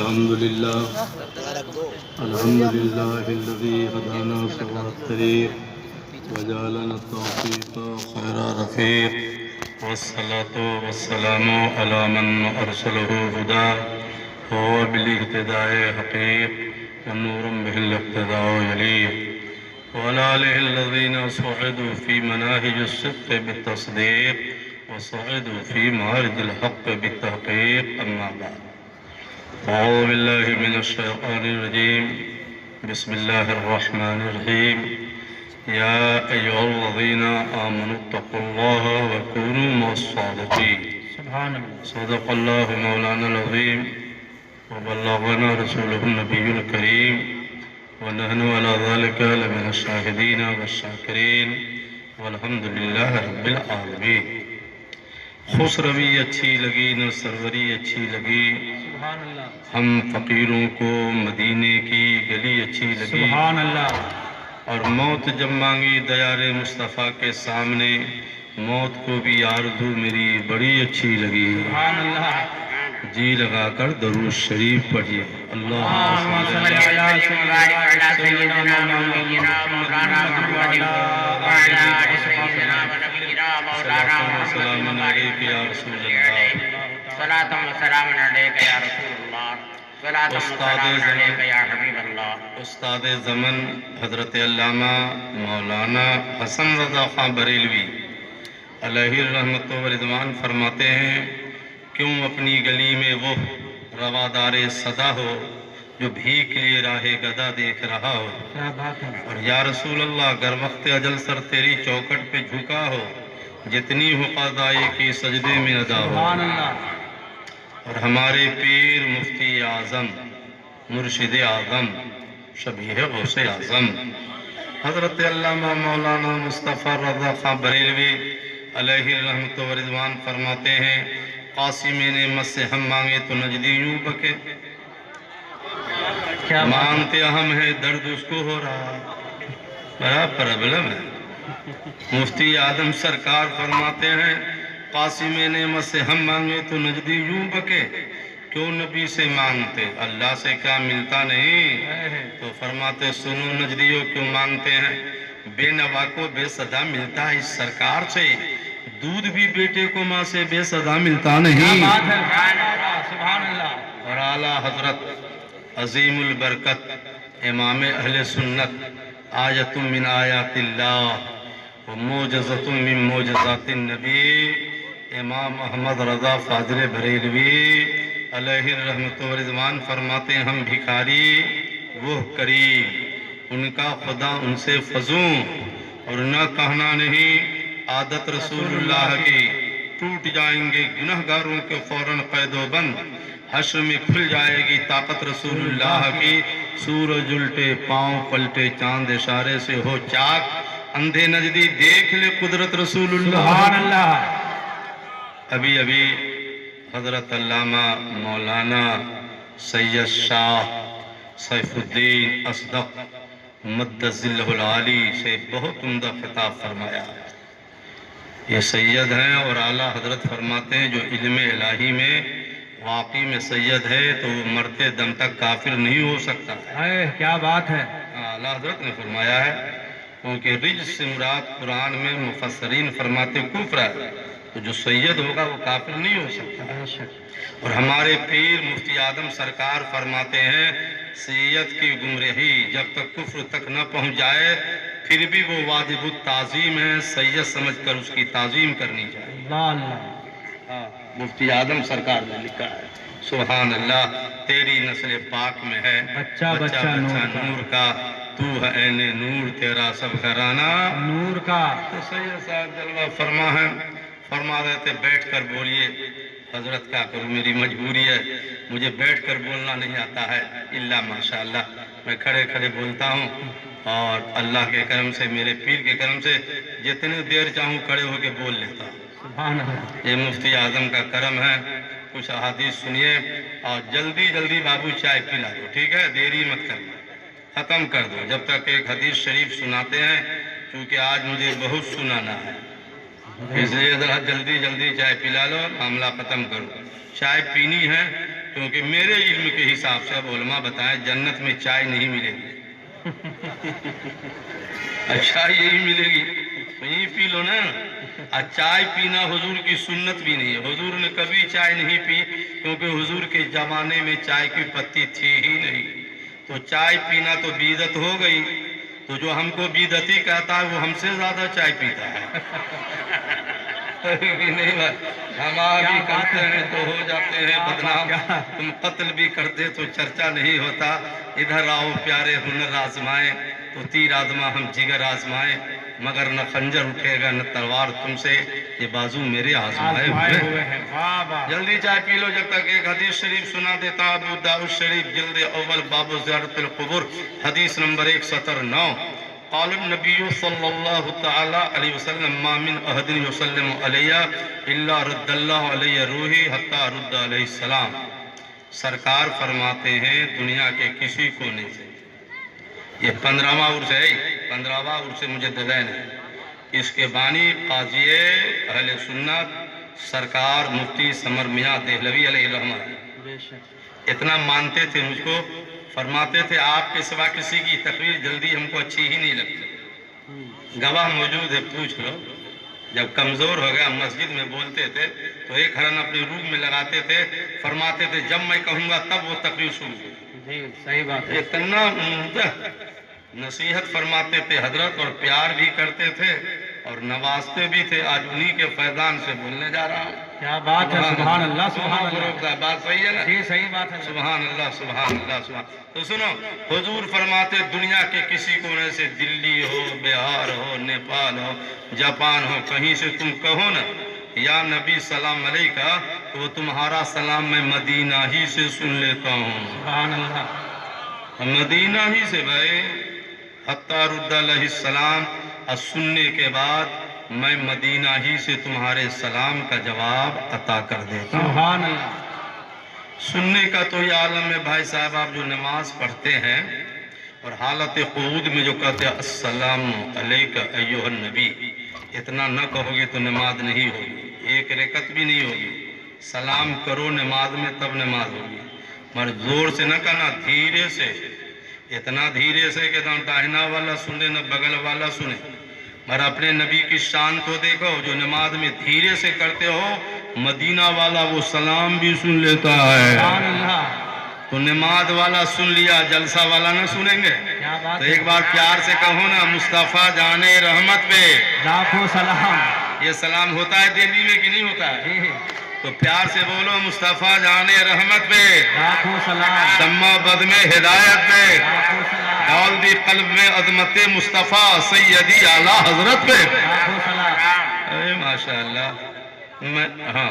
الحمد لله الذي هدانا سوى الطريق وجعلنا التوفيق خير رفيق والصلاة والسلام على من أرسله هدى هو بالاهتداء حقيق ونور به الاقتداء يليق وعلى آله الذين صعدوا في مناهج الصدق بالتصديق وصعدوا في معارج الحق بالتحقيق. أما بعد، أعوذ بالله من الشيطان الرجيم. بسم الله الرحمن الرحيم. يا أيها الذين آمنوا اتقوا الله وكونوا مع الصادقين. سبحان الله. صدق الله مولانا العظيم وبلغنا رسوله النبي الكريم ونحن على ذلك لمن الشاهدين والشاكرين والحمد لله رب العالمين. خسروی اچھی لگی نہ سروری اچھی لگی، سبحان اللہ. ہم فقیروں کو مدینے کی گلی اچھی لگی، سبحان اللہ. اور موت جب مانگی دیار مصطفیٰ کے سامنے، موت کو بھی آرزو میری بڑی اچھی لگی. سبحان اللہ. جی لگا کر درود شریف پڑھیے. اللہم صل علی سیدنا مولانا محمد وعلی آلہ سیدنا مولانا سلام علیک یا رسول اللہ. صلاۃ و سلام علیک یا رسول اللہ. صلاۃ و سلام علیک یا حبیب اللہ. استاد زمن حضرت علامہ مولانا حسن رضا خان بریلوی علیہ الرحمت و رضوان فرماتے ہیں، کیوں اپنی گلی میں وہ روادار صدا ہو جو بھیک لیے راہ گدا دیکھ رہا ہو، کیا بات ہے. اور یا رسول اللہ گر وقت اجل سر تیری چوکٹ پہ جھکا ہو، جتنی ہو قضائے کی سجدے میں ادا ہو. سبحان اللہ. اور ہمارے پیر مفتی اعظم مرشد اعظم شبیہ غوث اعظم حضرت علامہ مولانا مصطفیٰ رضا خان بریلوی علیہ الرحمت و رضوان فرماتے ہیں، قاسم نعمت سے ہم مانگے تو نجدی یوں بکے، کیا بات ہے. مانگتے ہم ہے درد اس کو ہو رہا. بڑا پرابلم ہے. مفتی اعظم سرکار فرماتے ہیں، قاسم نعمت سے ہم مانگے تو نجدی یوں بکے، کیوں نبی سے مانگتے اللہ سے کیا ملتا نہیں. تو فرماتے سنو نجدیوں کیوں مانگتے ہیں، بے نوا کو بے صدا ملتا ہے اس سرکار سے، دودھ بھی بیٹے کو ماں سے بے صدا ملتا کیا نہیں. بات ہے. سبحان اللہ. سبحان اللہ. اور اعلیٰ حضرت عظیم البرکت امام اہل سنت آیت من آیات اللہ و معجزت من معجزات النبی امام محمد رضا فاضل بریلوی علیہ الرحمت و رضوان فرماتے ہیں، ہم بھکاری وہ کریم ان کا خدا ان سے فزوں، اور نہ کہنا نہیں عادت رسول اللہ کی، ٹوٹ جائیں گے گنہگاروں کے فوراً قید و بند، حشر میں کھل جائے گی طاقت رسول اللہ کی، سورج الٹے پاؤں پلٹے چاند اشارے سے ہو چاک، اندھے نجدی دیکھ لے قدرت رسول اللہ. سبحان اللہ. ابھی حضرت علامہ مولانا سید شاہ سیف الدین اصدق مد ظلہ العالی سے بہت عمدہ خطاب فرمایا. یہ سید ہیں اور اعلیٰ حضرت فرماتے ہیں جو علم الہی میں واقعی میں سید ہے تو وہ مرتے دم تک کافر نہیں ہو سکتا. کیا بات ہے. اعلیٰ حضرت نے فرمایا ہے، کیونکہ رجس سے مراد قرآن میں مفسرین فرماتے کفر ہے، تو جو سید ہوگا وہ کافر نہیں ہو سکتا. اور ہمارے پیر مفتی اعظم سرکار فرماتے ہیں، سید کی گمراہی جب تک کفر تک نہ پہنچ جائے پھر بھی وہ واجب التعظیم ہے، سید سمجھ کر اس کی تعظیم کرنی چاہیے. اللہ اللہ. مفتی اعظم سرکار نے لکھا ہے، سبحان اللہ تیری نسل پاک میں ہے بچہ بچہ نور کا، تو ہے عین نور تیرا سب گھرانہ نور کا. تو سید صاحب جلوہ فرما ہے، فرما رہے تھے بیٹھ کر بولیے. حضرت کیا کروں میری مجبوری ہے، مجھے بیٹھ کر بولنا نہیں آتا ہے الا ماشاءاللہ، میں کھڑے کھڑے بولتا ہوں، اور اللہ کے کرم سے میرے پیر کے کرم سے جتنی دیر چاہوں کھڑے ہو کے بول لیتا ہوں. سبحان اللہ. یہ مفتی اعظم کا کرم ہے. کچھ احادیث سنیے اور جلدی جلدی بابو چائے پلا دو، ٹھیک ہے، دیری مت کرنا، ختم کر دو جب تک ایک حدیث شریف سناتے ہیں، کیونکہ آج مجھے بہت سنانا ہے، اس لیے ذرا جلدی جلدی چائے پلا لو، معاملہ ختم کرو. چائے پینی ہے کیونکہ میرے علم کے حساب سے اب علماء بتائیں جنت میں چائے نہیں ملے گی اچھا یہی ملے گی تو یہی پی لو نا. چائے پینا حضور کی سنت بھی نہیں ہے. حضور نے کبھی چائے نہیں پی کیونکہ حضور کے زمانے میں چائے کی پتی تھی ہی نہیں. تو چائے پینا تو بدعت ہو گئی. تو جو ہم کو بدعتی کہتا ہے وہ ہم سے زیادہ چائے پیتا ہے. نہیں ہم بھی کرتے ہیں تو ہو جاتے ہیں بدنام. تم قتل بھی کرتے تو چرچا نہیں ہوتا. ادھر آؤ پیارے ہنر آزمائیں تو تیر آزما ہم جگر آزمائیں. مگر نہ خنجر اٹھے گا نہ تلوار تم سے یہ بازو میرے آزمائے ہوئے ہیں. جلدی چائے پی لو جب تک ایک حدیث شریف سنا دیتا. ابو داؤد شریف جلد اول باب زیارت القبور حدیث نمبر 179. قال النبی صلی اللہ تعالی علیہ وسلم ما من احد یسلم علی الا رد اللہ علیہ روحی حتی رد علیہ السلام. سرکار فرماتے ہیں دنیا کے کسی کونے سے یہ 15واں عرص ہے 15واں عرص مجددین ہے. اس کے بانی قاضی اہل سنت سرکار مفتی سمر میاں دہلوی علیہ رحمت اتنا مانتے تھے مجھ کو. فرماتے تھے آپ کے سوا کسی کی تقریر جلدی ہم کو اچھی ہی نہیں لگتی. گواہ موجود ہے پوچھ لو. جب کمزور ہو گیا مسجد میں بولتے تھے تو ایک ہرن اپنے روم میں لگاتے تھے. فرماتے تھے جب میں کہوں گا تب وہ تقریر سنو. صحیح بات ہے. اتنا نصیحت فرماتے تھے حضرت اور پیار بھی کرتے تھے اور نوازتے بھی تھے. آج انہی کے فیضان سے بولنے جا رہا ہوں. کیا بات ہے. سبحان اللہ سبحان اللہ. بات صحیح ہے نا. جی صحیح بات ہے. سبحان اللہ سبحان اللہ سبحان. تو سنو حضور فرماتے دنیا کے کسی کونے سے دلی ہو بہار ہو نیپال ہو جاپان ہو کہیں سے تم کہو نا یا نبی سلام علیکہ تو وہ تمہارا سلام میں مدینہ ہی سے سن لیتا ہوں. سبحان اللہ. مدینہ ہی سے بھائی حتی رد علیہ السلام. اور سننے کے بعد میں مدینہ ہی سے تمہارے سلام کا جواب عطا کر دیتا ہوں. سبحان اللہ. سننے کا تو یہ عالم ہے بھائی صاحب. آپ جو نماز پڑھتے ہیں اور حالت قعود میں جو کہتے ہیں السلام علیکہ ایھا النبی اتنا نہ کہو گے تو نماز نہیں ہوگی. ایک رکعت بھی نہیں ہوگی. سلام کرو نماز میں تب نماز ہوگی. مگر زور سے نہ کہنا دھیرے سے. اتنا دھیرے سے کہ نہ داہنا والا سنے نہ بغل والا سنے. مگر اپنے نبی کی شان کو دیکھو جو نماز میں دھیرے سے کرتے ہو مدینہ والا وہ سلام بھی سن لیتا ہے. سبحان اللہ. تو نماز والا سن لیا جلسہ والا نہ سنیں گے. کیا بات تو ہے. ایک بار پیار سے کہو نا مصطفیٰ جانے رحمت پہ. لاکھوں سلام. یہ سلام ہوتا ہے دہلی میں کہ نہیں ہوتا ہے؟ جی تو پیار سے بولو مصطفیٰ جانے رحمت پہ. لاکھوں سلام. شمع بد میں ہدایت پہ. لاکھوں سلام. ڈال دی قلب میں عظمت مصطفیٰ سیدی اعلیٰ حضرت پہ. لاکھوں سلام. اے ماشاءاللہ. ہاں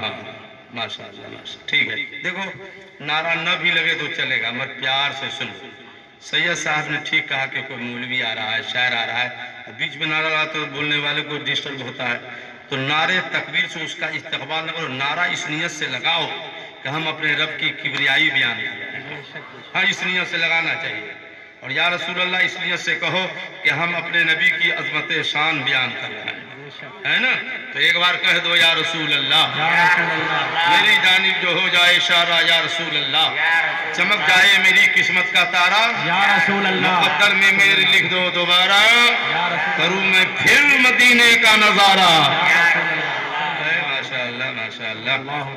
ماشاءاللہ ماشاءاللہ. ٹھیک ہے دیکھو نعرہ نہ بھی لگے تو چلے گا مگر پیار سے سنو. سید صاحب نے ٹھیک کہا کہ کوئی مولوی آ رہا ہے شاعر آ رہا ہے بیچ میں نعرہ لگا تو بولنے والے کو ڈسٹرب ہوتا ہے. تو نعرے تکبیر سے اس کا استقبال نہ کرو. نعرہ اس نیت سے لگاؤ کہ ہم اپنے رب کی کبریائی بیان کر رہے ہیں. ہاں اس نیت سے لگانا چاہیے. اور یا رسول اللہ اس نیت سے کہو کہ ہم اپنے نبی کی عظمت شان بیان کر رہے ہیں ہے نا. تو ایک بار کہہ دو یا رسول اللہ. یا رسول اللہ. میری جانب جو ہو جائے اشارہ یا رسول اللہ. چمک جائے میری قسمت کا تارا. یا رسول اللہ. مقدر میں میرے لکھ دو دوبارہ. یا رسول کروں میں پھر مدینے کا نظارہ. اللہ. ماشاءاللہ ماشاءاللہ.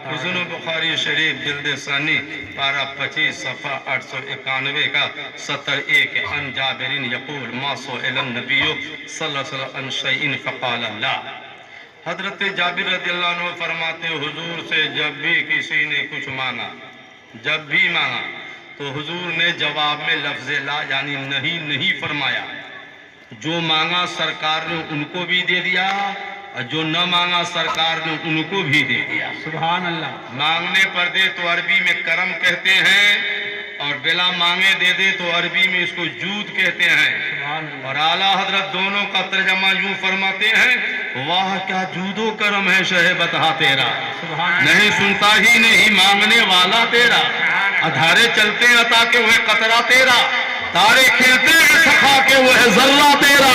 حسن بخاری شریف جلد ثانی پارہ 25 صفحہ 891 کا 71 ان جابر یقول ما سئل النبی صلی اللہ علیہ وسلم عن شیء فقال اللہ. حضرت جابر رضی اللہ عنہ فرماتے حضور سے جب بھی کسی نے کچھ مانگا جب بھی مانگا تو حضور نے جواب میں لفظ لا یعنی نہیں فرمایا. جو مانگا سرکار نے ان کو بھی دے دیا اور جو نہ مانگا سرکار نے ان کو بھی دے دیا. سبحان اللہ. مانگنے پر دے تو عربی میں کرم کہتے ہیں اور بلا مانگے دے دے تو عربی میں اس کو جود کہتے ہیں. سبحان اللہ. اور اعلیٰ حضرت دونوں کا ترجمہ یوں فرماتے ہیں واہ کیا جود و کرم ہے شہ بتہا تیرا. سبحان اللہ. نہیں سنتا ہی نہیں مانگنے والا تیرا. ادھارے چلتے ہیں عطا کہ وہ ہے قطرہ تیرا. تارے کھلتے ہیں سخا کہ وہ ہے ذرہ تیرا.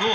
2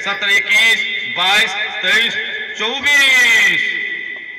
17, 21, 22, 23,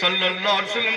صلى الله عليه وسلم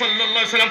صلى الله عليه وسلم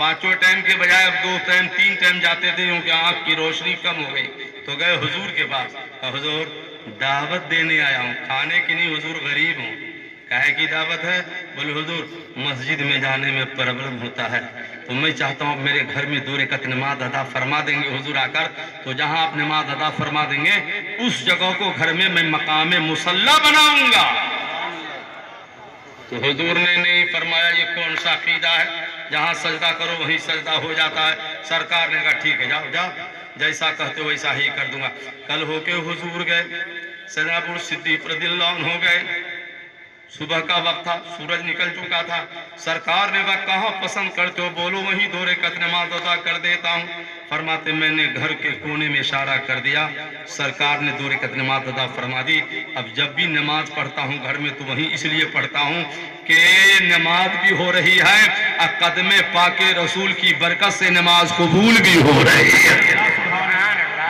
5 ٹائم کے بجائے اب 2 ٹائم 3 ٹائم جاتے تھے کیونکہ آنکھ کی روشنی کم ہو گئی. تو گئے حضور کے پاس. حضور دعوت دینے آیا ہوں, کھانے کی نہیں, حضور غریب ہوں. کہے کی دعوت ہے؟ بولے حضور مسجد میں جانے میں پرابلم ہوتا ہے, تو میں چاہتا ہوں میرے گھر میں 2 رکعت نماز ادا فرما دیں گے حضور آ کر. تو جہاں آپ نماز ادا فرما دیں گے اس جگہ کو گھر میں مقام مصلی بناؤں گا. تو حضور نے نہیں فرمایا یہ کون سا عقیدہ ہے, جہاں سجدہ کرو وہیں سجدہ ہو جاتا ہے. سرکار نے کہا ٹھیک ہے جاؤ جاؤ, جیسا کہتے ہو ویسا ہی کر دوں گا. کل ہو کے حضور گئے, سیدنا ابو صدیق رضی اللہ عنہ ہو گئے. صبح کا وقت تھا, سورج نکل چکا تھا. سرکار نے کہا کہاں پسند کرتے ہو, بولو وہیں 2 رکعت نماز ادا کر دیتا ہوں. فرماتے میں نے گھر کے کونے میں اشارہ کر دیا, سرکار نے 2 رکعت نماز ادا فرما دی. اب جب بھی نماز پڑھتا ہوں گھر میں تو وہیں اس لیے پڑھتا ہوں کہ نماز بھی ہو رہی ہے, قدم پاک رسول کی برکت سے نماز قبول بھی ہو رہی ہے.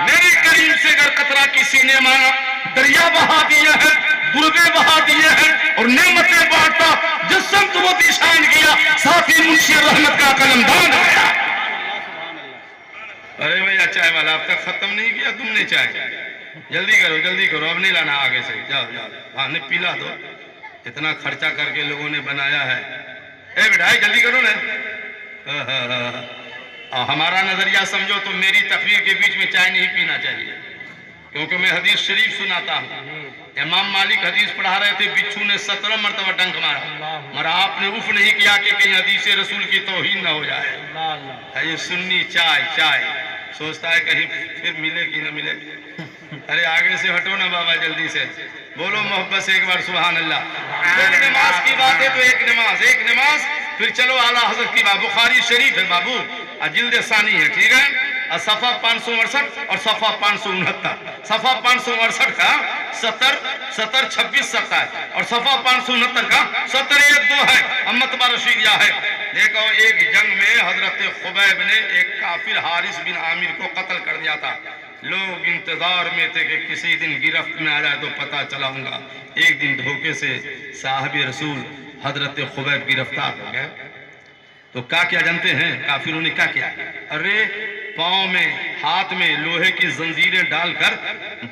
میرے کریم سے اگر قطرہ کسی نے مانا, دریا بہا دیا ہے, دربے بہا دیے ہیں اور نعمتیں بانٹا, جس سمت وہ دیشان کیا صافی منشی رحمت کا قلمدان آیا. ارے بھیا چائے والا اب تک ختم نہیں کیا تم نے چائے, جلدی کرو اب نہیں لانا آگے سے, جاؤ جاؤ ہاں نہیں پیلا دو, اتنا خرچہ کر کے لوگوں نے بنایا ہے. اے بیٹھائی جلدی کرو نا. ہمارا نظریہ سمجھو تو میری تقریر کے بیچ میں چائے نہیں پینا چاہیے, کیونکہ میں حدیث شریف سناتا ہوں. امام مالک حدیث پڑھا رہے تھے, بچھو نے 17 مرتبہ ڈنک مارا, مگر آپ نے اف نہیں کیا کہ کہیں حدیث رسول کی توہین نہ ہو جائے. یہ سنی چائے سوچتا ہے کہیں پھر ملے کہ نہ ملے. ارے آگے سے ہٹو نا بابا جلدی سے, بولو محبت سے ایک بار سبحان اللہ. ایک نماز کی بات ہے تو ایک نماز پھر چلو اعلیٰ حضرت کی بات. بخاری شریف ہے بابو, جلد ثانی ہے, ٹھیک ہے, صفحہ 568 اور صفحہ 569. صفحہ 568 کا 70 26 70 اور صفحہ 569 کا 70 1 2 ہے. امتبہ رشیدیہ ہے. دیکھو ایک جنگ میں حضرت خبیب نے ایک کافر حارث بن عامر کو قتل کر دیا تھا. لوگ انتظار میں تھے کہ کسی دن گرفت میں آ جائے تو پتہ چلاؤں گا. ایک دن دھوکے سے صاحب رسول حضرت خبیب گرفتار ہو گئے. تو کیا جانتے ہیں کافروں نے کیا کیا؟ ارے پاؤں میں ہاتھ میں لوہے کی زنجیریں ڈال کر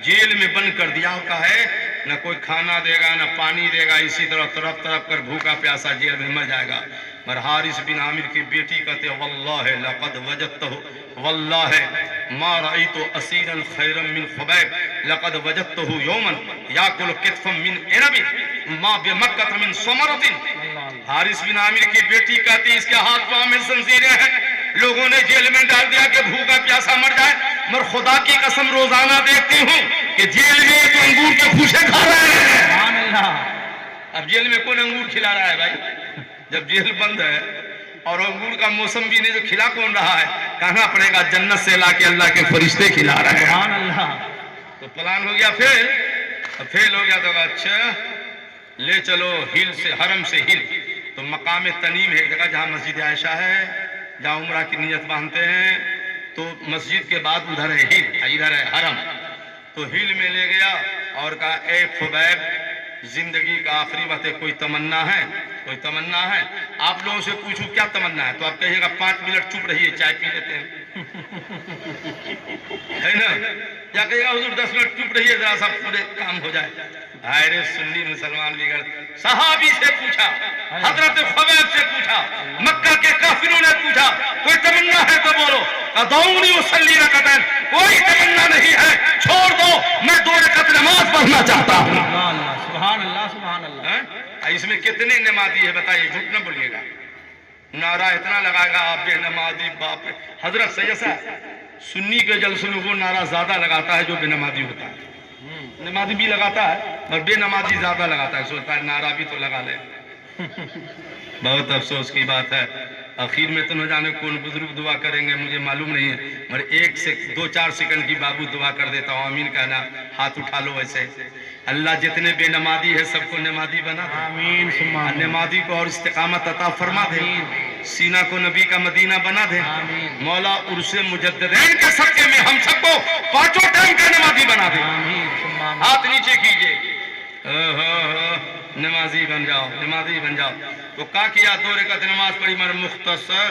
جیل میں بند کر دیا. ہوتا ہے نہ کوئی کھانا دے گا نہ پانی دے گا, اسی طرح تڑپ تڑپ کر بھوکا پیاسا جیل میں مر جائے گا. اور حارث بن عامر کی بیٹی کہتے واللہ لقد وجدتہ واللہ ما رأیت اسیرا خیرا من خبیب لقد وجدتہ یوما یاکل کتفا من عنب ما بمکہ من ثمرۃ. حارث بن عامر کی بیٹی کہتی اس کے ہاتھ پاؤں میں زنجیریں ہیں, لوگوں نے جیل میں ڈال دیا کہ بھوکا پیاسا مر جائے, مگر خدا کی قسم روزانہ دیکھتی ہوں کہ جیل میں ایک انگور کے خوشے کھا رہے ہیں. اب جیل میں کون انگور کھلا رہا ہے بھائی؟ جب جیل بند ہے اور انگور کا موسم بھی نہیں تو کھلا کون رہا ہے؟ کہنا پڑے گا جنت سے لا کے اللہ کے فرشتے کھلا رہے ہیں. تو پلان ہو گیا فیل ہو گیا. تو اچھا لے چلو ہل سے, حرم سے ہل. تو مقام تنیم ہے ایک جگہ جہاں مسجد عائشہ ہے, جہاں عمرہ کی نیت باندھتے ہیں. تو مسجد کے بعد ادھر ہے ہل, ادھر ہے حرم. تو ہل میں لے گیا اور کہا اے خبیب زندگی کا آخری وقت ہے, کوئی تمنا ہے؟ آپ لوگوں سے پوچھو کیا تمنا ہے تو آپ کہیے گا 5 منٹ چپ رہیے چائے پی لیتے ہیں, ہے نا؟ یا کہیے گا حضور 10 منٹ چپ رہیے ذرا سا پورے کام ہو جائے. ہائے سنی مسلمان بگڑ. صحابی سے پوچھا, حضرت خبیب سے پوچھا, مکہ کے کافروں نے پوچھا کوئی تمنا ہے تو بولو. ادعونی اصلی رکعتین, کوئی تمنا نہیں ہے, چھوڑ دو, میں 2 رکعت نماز پڑھنا چاہتا ہوں. سبحان اللہ. اس میں کتنے نمازی ہے بتائیے, جھوٹ نہ بولیے گا. نعرہ اتنا لگائے گا آپ بے نمازی باپ. حضرت سیسا سنی کے جلسوں میں وہ نعرہ زیادہ لگاتا ہے جو بے نمازی ہوتا ہے. نمازی بھی لگاتا ہے مگر بے نمازی زیادہ لگاتا ہے, سوچتا ہے نعرہ بھی تو لگا لے. بہت افسوس کی بات ہے. آخر میں تو نہ جانے کون بزرگ دعا کریں گے مجھے معلوم نہیں ہے, مگر 2-4 سیکنڈ کی بابو دعا کر دیتا ہوں. آمین کہنا, ہاتھ اٹھا لو ایسے. اللہ جتنے بے نمازی ہے سب کو نمازی بنا دے. آمین. نمازی کو اور استقامت عطا فرما دے. سینہ کو نبی کا مدینہ بنا دے. مولا عرس مجددین کے صدقے میں ہم سب کو 5 ٹائم کا نمازی بنا دے. ہاتھ نیچے کیجئے. نمازی بن جاؤ. تو کیا 2 رکعت نماز پڑھی مگر مختصر,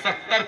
70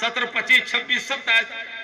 17 25 26 27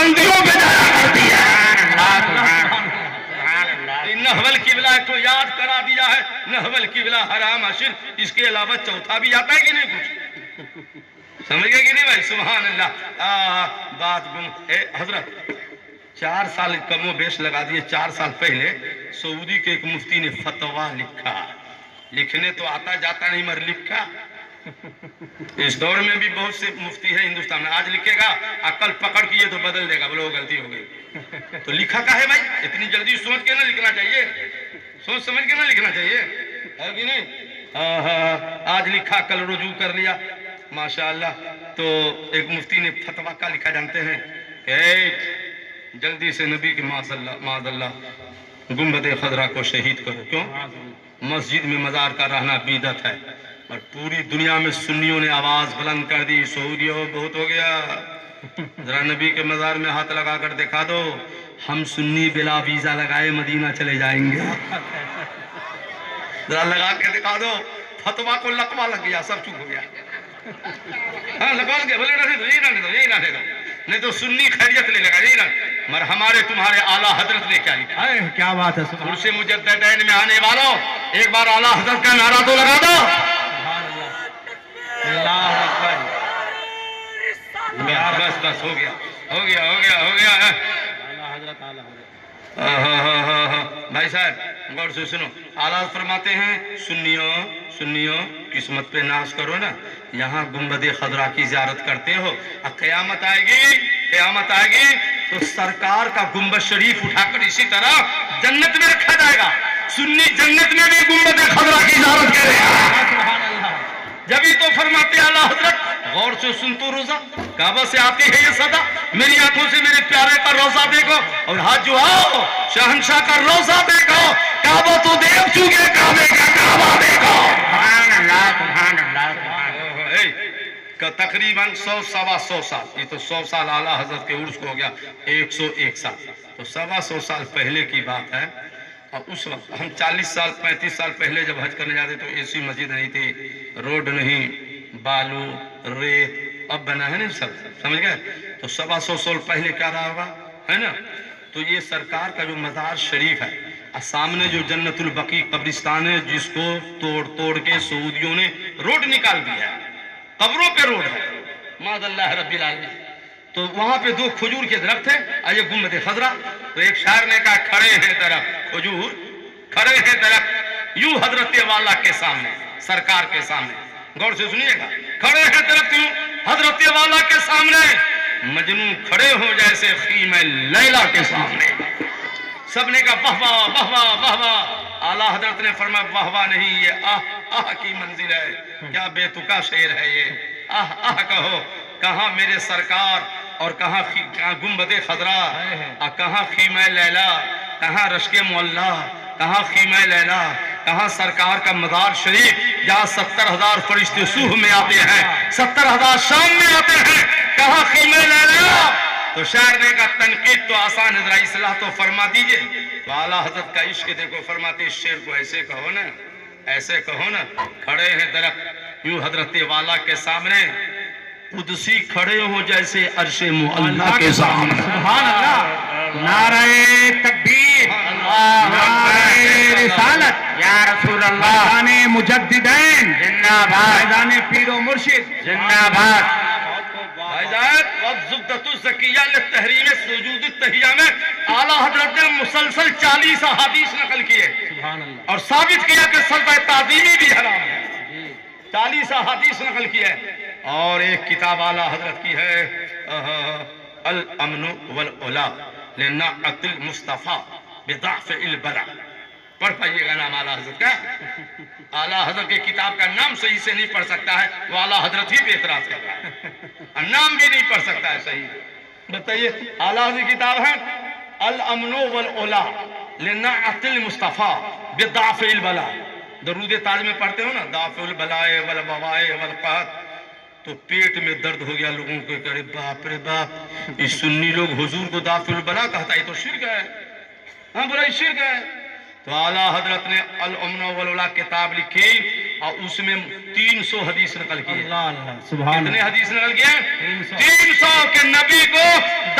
بلندیوں پہ جایا کرتی ہے. سبحان اللہ. نحول قبلہ کو یاد کرا دیا ہے. نحول قبلہ حرام اشر، اس کے علاوہ چوتھا بھی آتا ہے کہ نہیں کچھ؟ سمجھ گئے کہ نہیں بھائی؟ سبحان اللہ. بات حضرت 4 سال کم و بیش لگا دیے. 4 سال پہلے سعودی کے ایک مفتی نے فتویٰ لکھا. لکھنے تو آتا جاتا نہیں مگر لکھا. اس دور میں بھی بہت سے مفتی ہے ہندوستان میں. آج لکھے گا عقل پکڑ کیے تو بدل دے گا، بولو غلطی ہو گئی. تو لکھا کا ہے بھائی؟ اتنی جلدی سوچ کے نہ لکھنا چاہیے، سوچ سمجھ کے نہ لکھنا چاہیے، ہے کہ نہیں؟ آج لکھا کل رجوع کر لیا ماشاءاللہ. تو ایک مفتی نے فتویٰ کا لکھا جانتے ہیں کہ جلدی سے نبی کے معاذ اللہ گنبد خضرا کو شہید کرو. کیوں؟ مسجد میں مزار کا رہنا بدعت ہے. اور پوری دنیا میں سنیوں نے آواز بلند کر دی، سعودیوں بہت ہو گیا، ذرا نبی کے مزار میں ہاتھ لگا کر دکھا دو، ہم سنی بلا ویزا لگائے مدینہ چلے جائیں گے. ذرا لگا کے دکھا دو. فتویٰ کو لقبہ لگ گیا، سب چپ ہو گیا. ہاں لگا گیا، بولے رہنے دو، یہی رہنے دو، یہی رہنے دو، نہیں تو سنی خیریت لے لگا. یہی رہنے مگر ہمارے تمہارے اعلیٰ حضرت نے کیا لکھا؟ کیا بات ہے. عرص مجددین میں آنے والوں ایک بار اعلیٰ حضرت کا نعرہ تو لگا دو. اللہ اکبر. بس بس ہو گیا ہو گیا ہو گیا ہو گیا. حضرت بھائی صاحب غور سے سنو. اعلیٰ فرماتے ہیں سنیوں قسمت پہ ناز کرو نا. یہاں گنبد خضرا کی زیارت کرتے ہو، قیامت آئے گی تو سرکار کا گنبد شریف اٹھا کر اسی طرح جنت میں رکھا جائے گا. سنی جنت میں بھی گنبد خضرا کی زیارت کرے گا. جبھی تو فرماتے اعلیٰ حضرت غور سے سن تو روزہ کعبہ سے آتی ہے یہ صدا، میری آنکھوں سے میرے پیارے کا روزہ دیکھو اور ہاتھ جو آؤ شہنشاہ کا روزہ دیکھو. کعبہ تو دیکھ چکے، کعبے کا کعبہ دیکھو. سبحان اللہ سبحان اللہ سبحان. تقریباً 100-125 سال، یہ تو 100 سال اعلیٰ حضرت کے عرس کو ہو گیا. 101 سال تو 125 سال پہلے کی بات ہے. اور اس وقت ہم 40 سال 35 سال پہلے جب حج کرنے جاتے تو ایسی مسجد نہیں تھی، روڈ نہیں، بالو ریت، اب بنا ہے نا سب، سمجھ گئے؟ تو 125 سال پہلے کیا رہا ہوگا، ہے نا؟ تو یہ سرکار کا جو مزار شریف ہے، سامنے جو جنت البقیع قبرستان ہے جس کو توڑ کے سعودیوں نے روڈ نکال دیا ہے، قبروں پہ روڈ ہے معاذ اللہ رب العالمین. تو وہاں پہ 2 کھجور کے درخت ہیں، یہ گنبد خضرا. تو ایک شاعر نے کہا کھڑے ہیں درخت کھجور، کھڑے ہیں درخت یوں حضرت والا کے سامنے، سرکار کے سامنے. غور سے سنیے گا، کھڑے ہیں درخت یوں حضرت والا کے سامنے، مجنون کھڑے ہو جیسے خیمہ لیلا کے سامنے. سب نے کہا واہ واہ واہ واہ واہ واہ. اعلیٰ حضرت نے فرمایا واہ واہ نہیں، یہ آہ آہ کی منزل ہے. کیا بے تکا شعر ہے یہ، آہ آہ کہو. کہاں میرے سرکار اور کہاں گنبد خضرا، کہاں خیمہ لیلا، کہاں رشک معلا، کہاں خیمہ لیلا، کہاں سرکار کا مزار شریف جہاں 70,000 فرشتے صبح میں آتے ہیں، 70,000 شام میں آتے ہیں، کہاں خیمہ لیلا. تو شاعر نے کہا تنقید تو آسان ہے، ذرا اصلاح تو فرما دیجئے. تو اعلیٰ حضرت کا عشق دیکھو، فرماتے اس شعر کو ایسے کہو نا، ایسے کہو نا. کھڑے ہیں درخت یوں حضرت والا کے سامنے، قدسی کھڑے ہو جیسے عرش معلا کے سامنے. سبحان اللہ. نعرہ تکبیر، نعرہ رسالت، یا رسول اللہ میدان مجددین، زندہ باد میدان پیر و مرشد زندہ باد. بھائی جان زبدۃ الزکیہ للتحریم سجود التحیہ میں اعلیٰ حضرت نے مسلسل 40 احادیث نقل کیے سبحان اللہ. اور ثابت کیا کہ سجدہ تعظیمی بھی حرام ہے. 40 احادیث نقل کی ہے. اور ایک کتاب اعلیٰ حضرت کی ہے الامن والعلا لنعت المصطفیٰ بضعف البلا. پڑھ پائیے گا نام اعلیٰ حضرت کا. اعلیٰ حضرت کی کتاب کا نام صحیح سے نہیں پڑھ سکتا ہے وہ اعلیٰ حضرت ہی پہ اعتراض کر رہا ہے، نام بھی نہیں پڑھ سکتا ہے صحیح. بتائیے اعلیٰ حضرت کی کتاب ہے الامن والعلا لنعت المصطفیٰ بضعف البلا. درود تاج میں پڑھتے ہو نا ضعف البلائے والوبائے والقحط، تو پیٹ میں درد ہو گیا لوگوں کو، کہ باپ رے باپ، اس سنی لوگ حضور کو ضعف البلا کہتا ہے، یہ تو شرک ہے. ہاں برا شرک ہے. تو اعلیٰ حضرت نے الامن والعلا کتاب لکھی اور اس میں 300 حدیث نقل کی. اللہ اللہ سبحان کتنے اللہ. حدیث نقل کیے؟ 300 کے نبی کو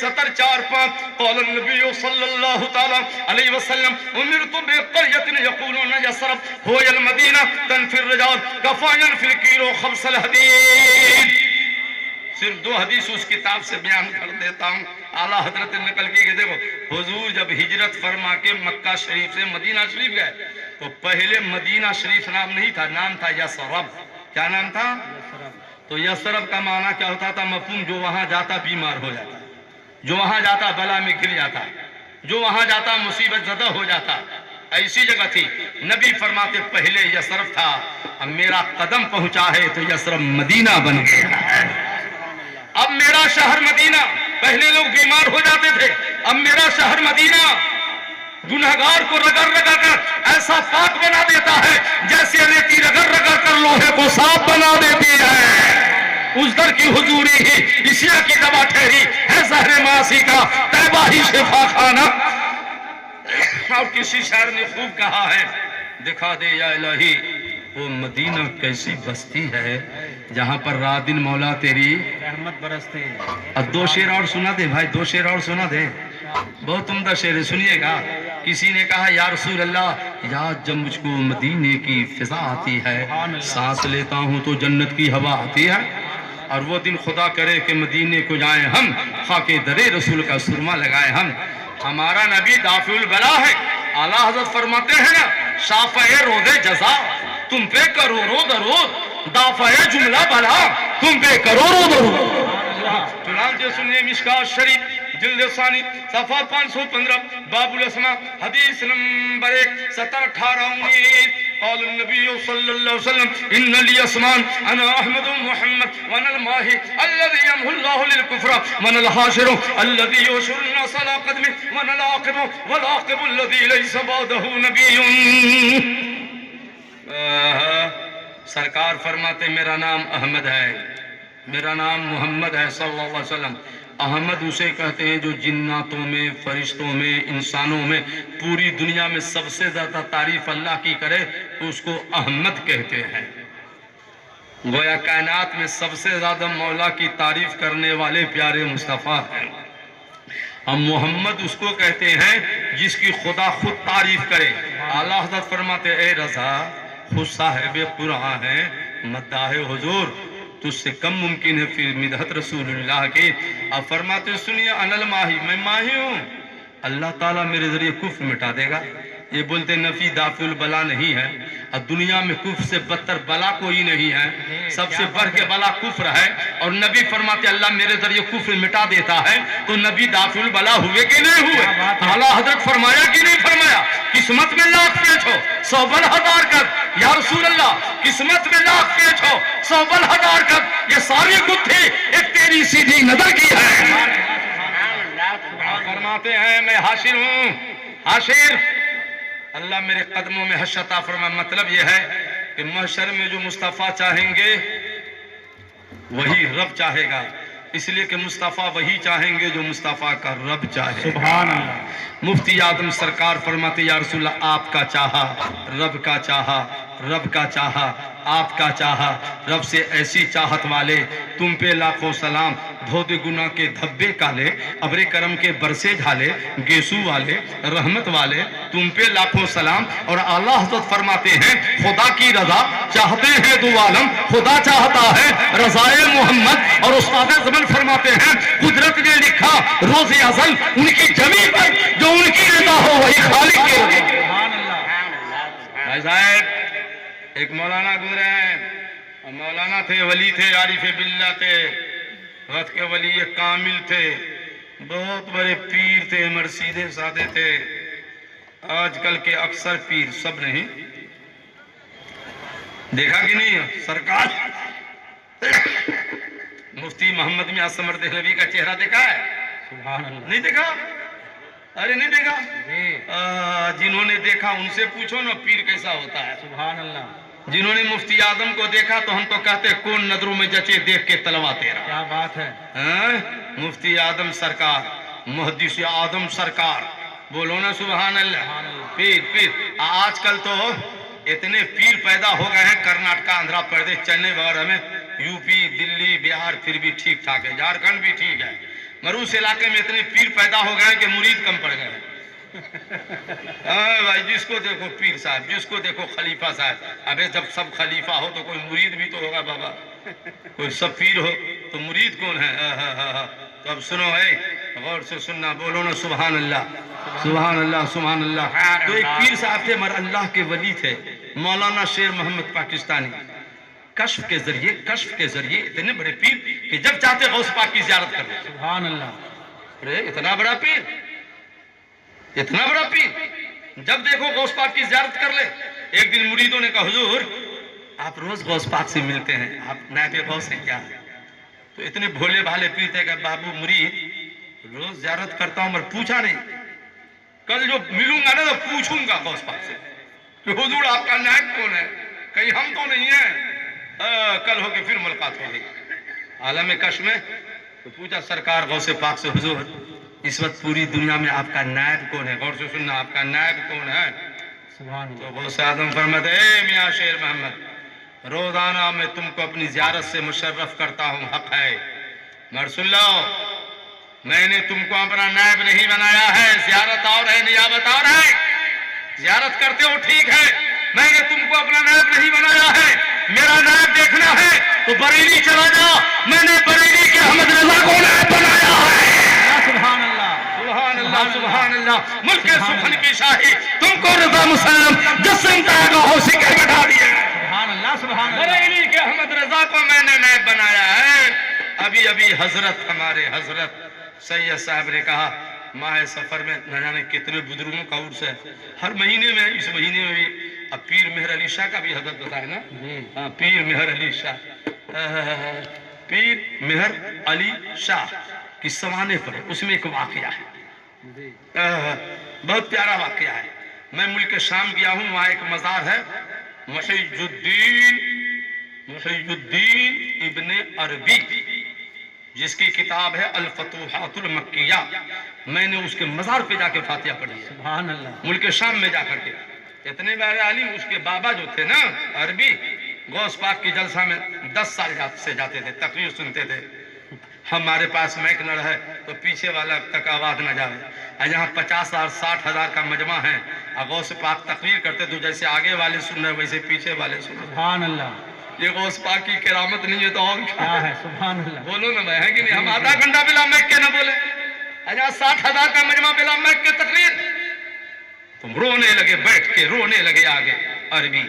7045 قال النبي صلى الله تعالى عليه وسلم امرت بقريه يقولون يثرب هو المدينه تنفي الرجال كفايا في الكيلو خبز الحديد. صرف 2 حدیث اس کتاب سے بیان کر دیتا ہوں. اعلیٰ حضرت نے نقل کی کہ دیکھو حضور جب ہجرت فرما کے مکہ شریف سے مدینہ شریف گئے تو پہلے مدینہ شریف نام نہیں تھا, نام تھا یثرب. کیا نام تھا؟ تو یثرب کا معنی کیا ہوتا تھا؟ مفہوم جو وہاں جاتا بیمار ہو جاتا, جو وہاں جاتا بلا میں گر جاتا, جو وہاں جاتا مصیبت زدہ ہو جاتا. ایسی جگہ تھی. نبی فرماتے پہلے یثرب تھا, اب میرا قدم پہنچا ہے تو یثرب مدینہ بن گیا ہے. اب میرا شہر مدینہ, پہلے لوگ بیمار ہو جاتے تھے, اب میرا شہر مدینہ گنہگار کو رگڑ رگڑ کر ایسا پاک بنا دیتا ہے جیسے ریتی رگڑ رگڑ کر لوہے کو صاف بنا دیتی ہے. اس در کی حضوری ہی عشاء کی دوا ٹھہری ہے, زہر معاصی کا طیبہ ہی شفا خانہ. اور کسی شاعر نے خوب کہا ہے, دکھا دے یا الہی وہ مدینہ کیسی بستی ہے جہاں پر رات دن مولا تیری رحمت برستے ہیں. اب 2 شعر اور سنا دے بھائی, 2 شعر اور سنا دے, بہت عمدہ شعر سنیے گا. کسی نے کہا یا رسول اللہ یاد جب مجھ کو مدینے کی فضا آتی ہے, سانس لیتا ہوں تو جنت کی ہوا آتی ہے. اور وہ دن خدا کرے کہ مدینے کو جائیں ہم, خاک درے رسول کا سرما لگائیں ہم. ہمارا نبی دافع البلا ہے. اعلیٰ حضرت فرماتے ہیں نا شافع روز جزا تم پہ کروڑوں درود, دافع جملہ بلا تم پہ کروڑوں درود. چنانچہ سنیے مشکات شریف جلد ثانی صفحہ 515 باب الاسماء حدیث نمبر 1 1718 19 قال النبي صلى الله عليه وسلم ان لي اسمان انا احمد محمد وانا الماهي الذي يمحو الله للكفر وانا الحاشر الذي يحشر الناس على قدمه وانا العاقب والعاقب الذي ليس بعده نبي. سرکار فرماتے میرا نام احمد ہے, میرا نام محمد ہے صلی اللہ علیہ وسلم. احمد اسے کہتے ہیں جو جناتوں میں, فرشتوں میں, انسانوں میں, پوری دنیا میں سب سے زیادہ تعریف اللہ کی کرے تو اس کو احمد کہتے ہیں. گویا کائنات میں سب سے زیادہ مولا کی تعریف کرنے والے پیارے مصطفیٰ ہیں. ہم محمد اس کو کہتے ہیں جس کی خدا خود تعریف کرے. اعلیٰ حضرت فرماتے اے رضا خود صاحب قرآن ہے, مداح حضور تو اس سے کم ممکن ہے پھر مدحت رسول اللہ کی. اب فرماتے سنیے انا الماہی, میں ماہی ہوں, اللہ تعالیٰ میرے ذریعے کفر مٹا دے گا. یہ بولتے نفی دافع البلا نہیں ہے. اب دنیا میں کفر سے بدتر بلا کوئی نہیں ہے, سب سے بڑھ کے بلا کفر ہے. اور نبی فرماتے اللہ میرے ذریعے کفر مٹا دیتا ہے, تو نبی دافع البلا ہوئے کہ نہیں ہوئے؟ اعلیٰ حضرت فرمایا کہ نہیں فرمایا قسمت میں لاکھ پیچ ہو 100,000 کر یا رسول اللہ, قسمت میں لاکھ پیچ ہو 100,000 کر, یہ ساری گتھی ایک تیری سیدھی نظر کی ہے. فرماتے ہیں میں حاشر ہوں, حاشر اللہ میرے قدموں میں حشر عطا فرما. مطلب یہ ہے کہ محشر میں جو مصطفیٰ چاہیں گے وہی رب چاہے گا, اس لیے کہ مصطفیٰ وہی چاہیں گے جو مصطفیٰ کا رب چاہے. سبحان اللہ. مفتی اعظم سرکار فرماتے یا رسول اللہ آپ کا چاہا, رب کا چاہا, رب کا چاہا, آپ کا چاہا, رب سے ایسی چاہت والے تم پہ لاکھوں سلام. دھود گناہ کے دھبے کالے, ابر کرم کے برسے جھالے, گیسو والے, رحمت والے تم پہ لاکھوں سلام. اور اعلیٰ حضرت فرماتے ہیں خدا کی رضا چاہتے ہیں دو عالم, خدا چاہتا ہے رضائے محمد. اور استاد زمن فرماتے ہیں قدرت نے لکھا روز ازل ان کی زمین پر جو ان کی رضا ہو وہی خالق کی رضا. بھائی صاحب ایک مولانا گزرے ہیں, مولانا تھے, ولی تھے, عارف باللہ تھے, وقت کے ولی کامل تھے, بہت بڑے پیر تھے, مرشید سادے تھے. آج کل کے اکثر پیر, سب نہیں, دیکھا کہ نہیں سرکار مفتی محمد میاں سمر دہلوی کا چہرہ دیکھا ہے؟ سبحان اللہ. نہیں دیکھا؟ ارے نہیں دیکھا؟ جنہوں نے دیکھا ان سے پوچھو نا پیر کیسا ہوتا ہے. سبحان اللہ. جنہوں نے مفتی اعظم کو دیکھا تو ہم تو کہتے کون نظروں میں جچے دیکھ کے تلوا تیرا. کیا بات ہے. ہاں؟ مفتی اعظم سرکار، محدث اعظم سرکار، بولو نا سبحان اللہ. پیر پیر آج کل تو اتنے پیر پیدا ہو گئے ہیں، کرناٹکا، آندھرا پردیش، چنئی وغیرہ میں، یو پی، دلی، بہار پھر بھی ٹھیک ٹھاک ہے، جھارکھنڈ بھی ٹھیک ہے، مگر اس علاقے میں اتنے پیر پیدا ہو گئے ہیں کہ مرید کم پڑ گئے. ہاں بھائی، جس کو دیکھو پیر صاحب، جس کو دیکھو خلیفہ صاحب. ابے جب سب خلیفہ ہو تو کوئی مرید بھی تو ہوگا بابا. کوئی سب پیر ہو تو مرید کون ہے؟ تو اب سنو ہے، غور سے سننا، بولو نا سبحان اللہ، سبحان اللہ، سبحان اللہ. تو ایک پیر صاحب تھے مگر اللہ کے ولی تھے، مولانا شیر محمد پاکستانی. کشف کے ذریعے اتنے بڑے پیر کہ جب چاہتے غوث پاک کی زیارت کر لیتے. سبحان اللہ. ارے اتنا بڑا پیر، اتنا بڑا پیر، جب دیکھو غوث پاک کی زیارت کر لے. ایک دن مریدوں نے کہا حضور آپ روز غوث پاک سے ملتے ہیں، آپ نائب غوث ہیں کیا؟ تو اتنے بھولے بھالے پیر تھے کہ بابو مرید روز زیارت کرتا ہوں مگر پوچھا نہیں، کل جو ملوں گا نا تو پوچھوں گا غوث پاک سے کہ حضور آپ کا نائب کون ہے، کہیں ہم تو نہیں ہیں. کل ہو کے پھر ملاقات ہو گئی عالم کشف میں. تو پوچھا سرکار غوث پاک سے حضور اس وقت پوری دنیا میں آپ کا نائب کون ہے؟ غور سے سننا، آپ کا نائب کون ہے؟ سبحان تو اللہ. غوث اعظم فرماتے اے میاں شیر محمد، روزانہ میں تم کو اپنی زیارت سے مشرف کرتا ہوں، حق ہے، مگر سن لو میں نے تم کو اپنا نائب نہیں بنایا ہے. زیارت اور ہے، نیابت اور ہے. زیارت کرتے ہو ٹھیک ہے، میں نے تم کو اپنا نائب نہیں بنایا ہے. میرا نائب دیکھنا ہے تو بریلی چلا جا، میں نے بریلی کے احمد رضا کو نائب بنایا ہے. سبحان اللہ. سبحان اللہ، سبحان اللہ. ملک سخن کی شاہی تم کو رضا مسلم جسم تاگا ہو سکے بٹھا دیا. سبحان اللہ. سبحان اللہ. بریلی کے احمد رضا کو میں نے نائب بنایا ہے. ابھی حضرت، ہمارے حضرت سید صاحب نے کہا ماہ سفر میں نہ جانے کتنے بزرگوں کا عرس ہے. ہر مہینے میں، اس مہینے میں بھی اب پیر مہر علی شاہ کا بھی حضرت بتایا نا. ہاں، پیر مہر علی شاہ، پیر مہر علی شاہ کی سوانے پر اس میں ایک واقعہ ہے، بہت پیارا واقعہ ہے. میں ملک شام گیا ہوں، وہاں ایک مزار ہے، محی الدین ابن عربی، جس کی کتاب ہے الفتوحات المکیہ. میں نے اس کے مزار پہ جا کے فاتحہ پڑھی ہے، سبحان اللہ. ملک شام میں جا کر کے. اتنے بڑے عالم، اس کے بابا جو تھے نا عربی، غوث پاک کی جلسہ میں 10 سال سے جاتے تھے، تقریر سنتے تھے. ہمارے پاس مائک نہ رہے تو پیچھے والا تک آواز نہ جائے. یہاں 50,000 60,000 کا مجمع ہے، غوث پاک تقریر کرتے تو جیسے آگے والے سن رہے ویسے پیچھے والے سن رہے. سبحان اللہ. یہ غوث پاک کی کرامت نہیں ہے تو اور کیا ہے؟ سبحان اللہ. بولو نا میں، ہے کہ نہیں؟ ہم آدھا گھنٹہ بلا مائک کے نہ بولے، یہاں 60,000 کا مجمع بلا مائک کے تقریر. تم رونے لگے، بیٹھ کے رونے لگے آگے عربی.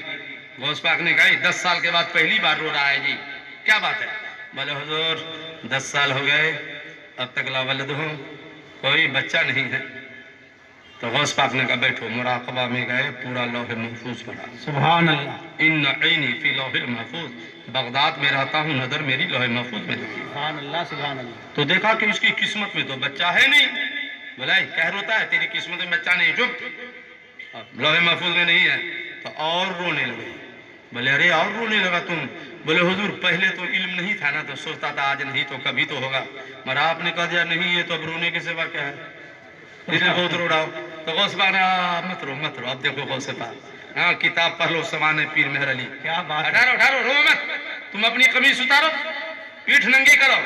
غوث پاک نے کہا 10 سال کے بعد پہلی بار رو رہا ہے جی، کیا بات ہے؟ بولے حضور 10 سال ہو گئے اب تک لا ولد ہوں، کوئی بچہ نہیں ہے. تو غوث پاک نے کہا بیٹھو. مراقبہ میں گئے، پورا لوح محفوظ پڑھا. سبحان اللہ. ان عینی فی لوح المحفوظ، بغداد میں رہتا ہوں، نظر میری لوح محفوظ میں لگی. سبحان اللہ. سبحان اللہ. تو دیکھا کہ اس کی قسمت میں تو بچہ ہے نہیں. بولا کہہ روتا ہے تیری قسمت میں بچہ نہیں، چپ، لوح محفوظ میں نہیں ہے. تو اور رونے لگے. بولے ارے اور رونے لگا تم؟ بولے حضور پہلے تو علم نہیں تھا نا، تو سوچتا تھا آج نہیں تو کبھی تو ہوگا، مگر آپ نے کہا دیا نہیں ہے تو اب رونے کے سوا کیا ہے؟ اس نے بہت رو رہا ہو. تو غوث پاک نے مت رو مت رو. اب دیکھو غوث پاک، ہاں کتاب پڑھ لو سوانے پیر مہر علی. کیا بات ہے. اٹھارو رو مت. تم اپنی قمیص اتارو، پیٹھ ننگی کرو.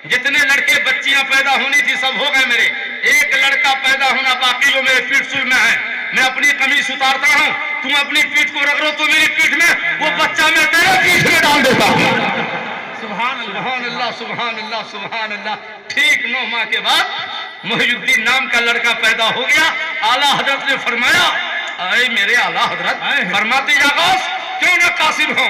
جتنے لڑکے بچیاں پیدا ہونی تھی سب ہو گئے میرے، ایک لڑکا پیدا ہونا باقی جو میرے پیٹھ سل میں ہے. میں اپنی قمیص اتارتا ہوں، تم اپنی پیٹھ کو رگڑو تو میری پیٹھ میں وہ بچہ میں تیرے پیٹھ میں ڈال دیتا ہوں. سبحان اللہ. سبحان اللہ، سبحان اللہ، سبحان اللہ. ٹھیک 9 ماہ کے بعد محی الدین نام کا لڑکا پیدا ہو گیا. اعلیٰ حضرت نے فرمایا، اے میرے اعلیٰ حضرت، فرماتے یا غوث کیوں نہ قاسم ہو،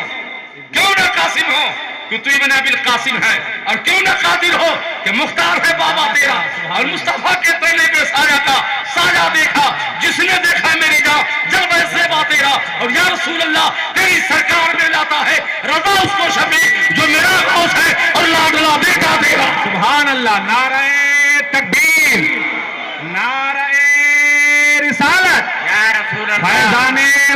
کیوں نہ قاسم ہو کہ تو ابن ابی القاسم ہے، اور کیوں نہ قادر ہو کہ مختار ہے بابا تیرا. اور مصطفیٰ کے پہلے کے سایہ کا سایہ دیکھا، جس نے دیکھا میری جان جب ایسے بات تیرا. اور یا رسول اللہ تیری سرکار میں لاتا ہے رضا اس کو شفیع جو میرا غوث ہے اور لاڈلا بیٹا تیرا. سبحان اللہ. نعرہ تکبیر، نعرہ رسالت، یا رسول اللہ. فیضان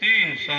300।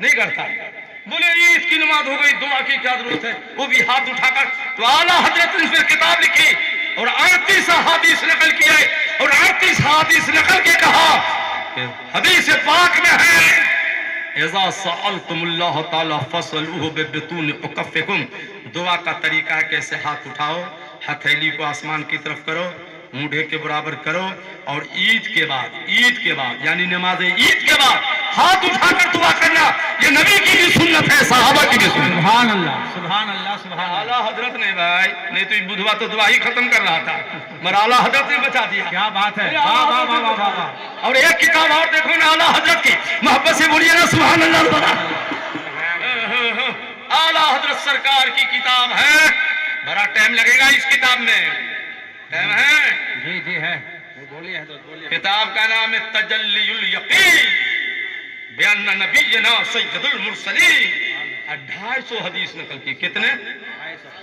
نہیں کرتا. بولے عید کی نماز ہو گئی, دعا کی کیا ضرورت ہے, وہ بھی ہاتھ اٹھا کر. تو اعلیٰ حضرت نے اس پر کتاب لکھی اور 38 احادیث نقل کیے اور 38 احادیث نقل کے کہا کہ حدیث پاک میں ہے اذا سألتم اللہ تعالی فاسألوہ ببطون اکفکم. دعا کا طریقہ ہے کیسے ہاتھ اٹھاؤ, ہتھیلی کو آسمان کی طرف کرو, مونڈھے کے برابر کرو, اور عید کے بعد یعنی نماز عید کے بعد ہاتھ اٹھا کر دعا کرنا. یہ نبی کی بھی سنت ہے, صحابہ کی بھی سنت. سبحان اللہ, سبحان اللہ, سبحان اللہ. اعلیٰ حضرت نے بھائی, نہیں تو بدھوا تو دعا ہی ختم کر رہا تھا, مگر اعلیٰ حضرت نے بچا دیا. کیا بات ہے, واہ واہ واہ واہ واہ. اور ایک کتاب اور دیکھو نا اعلیٰ حضرت کی, محبت سے بولیے نا سبحان اللہ. اعلیٰ حضرت سرکار کی کتاب ہے, بڑا ٹائم لگے گا اس کتاب میں, ٹائم ہے. جی جی ہے, بولیے حضرت بولیے. کتاب کا نام ہے تجلی الیقین بیان نبینا سید المرسلین. 250 حدیث نقل کی. کتنے؟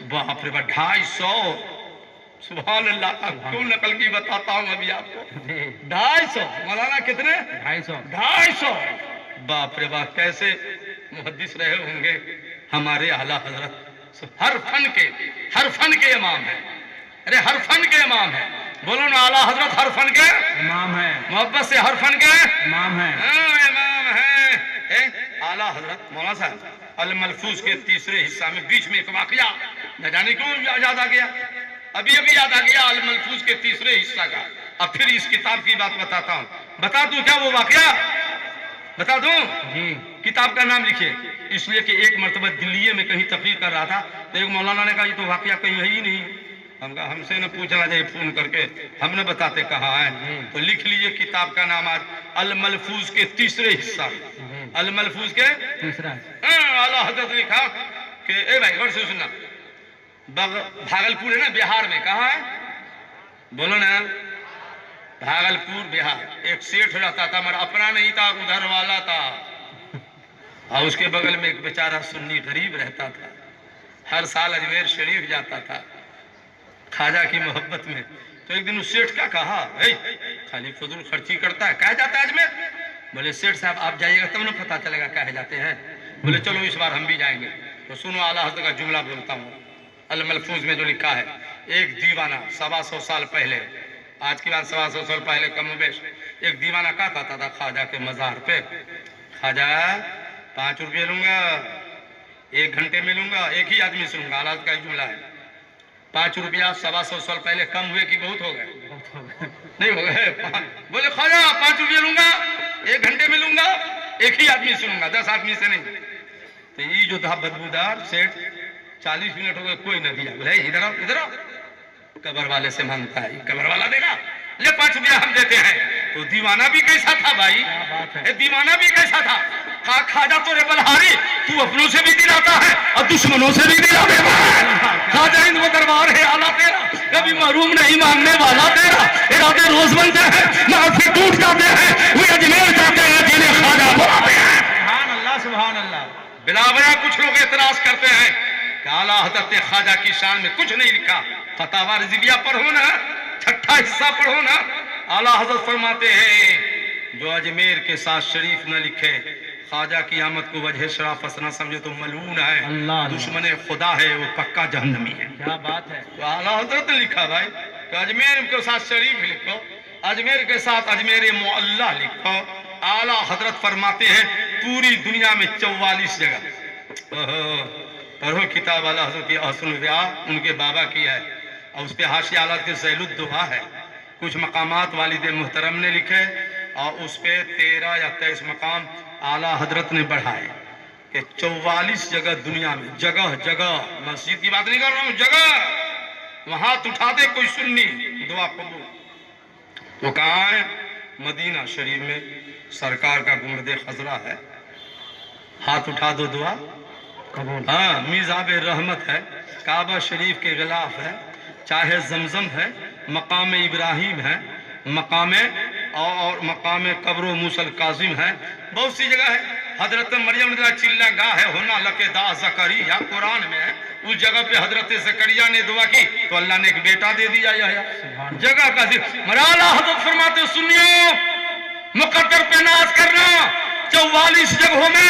باپ رے باپ, 250. سبحان اللہ. کیوں نقل کی بتاتا ہوں ابھی آپ کو. 250. مولانا کتنے؟ 250. باپ رے باپ, کیسے محدث رہے ہوں گے ہمارے اعلیٰ حضرت. ہر فن کے امام ہیں. ارے ہر فن کے امام ہیں. بولو نا اعلیٰ حضرت ہر فن کے امام ہے, محبت سے ہر فن کے امام ہے. امام ہیں. اعلیٰ حضرت مولانا صاحب الملفوظ کے تیسرے حصہ میں بیچ میں ایک واقعہ نہ جانے کیوں یاد آ گیا, ابھی یاد آ گیا الملفوظ کے تیسرے حصہ کا. اب پھر اس کتاب کی بات بتاتا ہوں. بتا دوں کیا وہ واقعہ, بتا دوں؟ جی. کتاب کا نام لکھیے, اس لیے کہ ایک مرتبہ دلیے میں کہیں تقریر کر رہا تھا تو ایک مولانا نے کہا یہ تو واقعہ کہیں ہے ہی نہیں. ہم کہا ہم سے نہ پوچھنا چاہیے فون کر کے, ہم نے بتاتے کہاں ہے. تو لکھ لیجئے کتاب کا نام آج الملفوظ کے تیسرے حصہ. الملفوظ کے تیسرا. اعلیٰ حضرت نے کہا کہ اے بھائی غور سے سننا, بھاگلپور ہے نا بہار میں, کہاں ہے بولو نا, بھاگلپور بہار. ایک سیٹھ رہتا تھا مگر اپنا نہیں تھا, ادھر والا تھا, اور اس کے بغل میں ایک بیچارہ سنی غریب رہتا تھا. ہر سال اجمیر شریف جاتا تھا خواجہ کی محبت میں. تو ایک دن اس سیٹھ کا کہا, خالی فضول خرچی کرتا ہے, کہا جاتا ہے اجمیر. بولے سیٹھ صاحب آپ جائیے گا تب نہ پتہ چلے گا کہے جاتے ہیں. بولے چلو اس بار ہم بھی جائیں گے. تو سنو اعلیٰ حضرت کا جملہ بولتا ہوں الملفوظ میں جو لکھا ہے. ایک دیوانہ 125 سال پہلے, آج کی بات 125 سال پہلے کم و بیش, ایک دیوانہ کہا کرتا تھا خواجہ کے مزار پہ, خواجہ 5 روپے لوں گا, 1 گھنٹے میں لوں گا, ایک ہی آدمی سے لوں گا. اعلیٰ کا جملہ ہے. 5 روپیہ 125 سال پہلے کم ہوئے کہ بہت ہو گئے؟ نہیں ہو گئے. بولے خواجہ 5 روپیہ لوں گا, 1 گھنٹے میں لوں گا, ایک ہی آدمی سے لوں گا, 10 آدمی سے نہیں. تو یہ جو تھا بدبودار سیٹ 40 منٹ ہو گئے کوئی نہ دیا. بولے ادھر آؤ, ادھر آؤ, قبر والے سے مانگتا ہے, قبر والا دے گا, لے 5 روپیہ ہم دیتے ہیں. تو دیوانہ بھی کیسا تھا بھائی, دیوانہ بھی کیسا تھا. خواجہ تو بلہاری, تو اپنوں سے بھی دلاتا ہے اور دشمنوں سے بھی دلا دے. خواجہ ہند وہ دربار ہے اعلیٰ تیرا, کبھی محروم نہیں مانگنے والا تیرا. ارادے روز بنتے ہیں مگر پھر ٹوٹ جاتے ہیں, وہ اجمیر جاتے ہیں جنہیں خواجہ بلاتے ہیں. سبحان اللہ, سبحان اللہ. بلا وجہ کچھ لوگ اعتراض کرتے ہیں کہ اعلیٰ حضرت نے خواجہ کی شان میں کچھ نہیں لکھا. فتاوی رضویہ پڑھو نا, 6واں حصہ پڑھو نا. اعلیٰ حضرت فرماتے ہیں جو اجمیر کے ساتھ شریف نہ لکھے, خواجہ کی آمد کو وجہ شرافت نہ سمجھے تو ملعون ہے, دشمن خدا ہے, وہ پکا جہنمی ہے. کیا بات ہے. تو اعلیٰ حضرت نے لکھا بھائی کہ اجمیر کے ساتھ شریف لکھو, اجمیر کے ساتھ اجمیر معلیٰ لکھو. اعلیٰ حضرت فرماتے ہیں پوری دنیا میں 44 جگہ. پڑھو کتاب اعلیٰ حضرت کی احسن الوداع, ان کے بابا کی ہے, اور اس پہ حاشیہ اعلیٰ کے ذیل الدعا ہے. کچھ مقامات والد محترم نے لکھے اور اس پہ 13 یا 23 مقام اعلیٰ حضرت نے بڑھائے کہ 44 جگہ دنیا میں, جگہ جگہ, مسجد کی بات نہیں کر رہا ہوں, جگہ وہاں اٹھا دے کوئی سنی دعا قبول. تو کہاں ہے؟ مدینہ شریف میں سرکار کا گنبد خضرا ہے, ہاتھ اٹھا دو دعا قبول. ہاں, میزاب رحمت ہے, کعبہ شریف کے غلاف ہے, چاہے زمزم ہے, مقام ابراہیم ہے, مقام اور مقام قبر و موسی الکاظم ہے, بہت سی جگہ ہے. حضرت مریم نے چلہ گاہ ہے ہونا لکے دا زکریا, قرآن میں ہے. اس جگہ پہ حضرت زکریا نے دعا کی تو اللہ نے ایک بیٹا دے دیا. جگہ کا ذکر اعلیٰ حضرت فرماتے سنیو, مقدر پہ ناز کرنا 44 جگہوں میں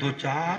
2-4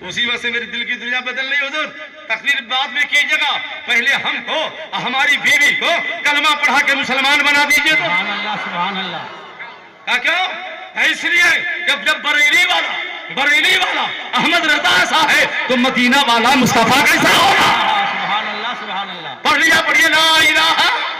اسی وجہ سے میری دل کی دنیا بدل رہی حضور. تقریر بعد میں کیجیے گا, پہلے ہم کو ہماری بیوی کو کلمہ پڑھا کے مسلمان بنا دیجیے. تو سبحان اللہ سبحان اللہ. کیوں؟ اس لیے جب بریلی والا احمد رضا ایسا ہے تو مدینہ والا مصطفیٰ کیسا ہوگا؟ سبحان اللہ سبحان اللہ. پڑھ لیا, پڑھیے لا الہ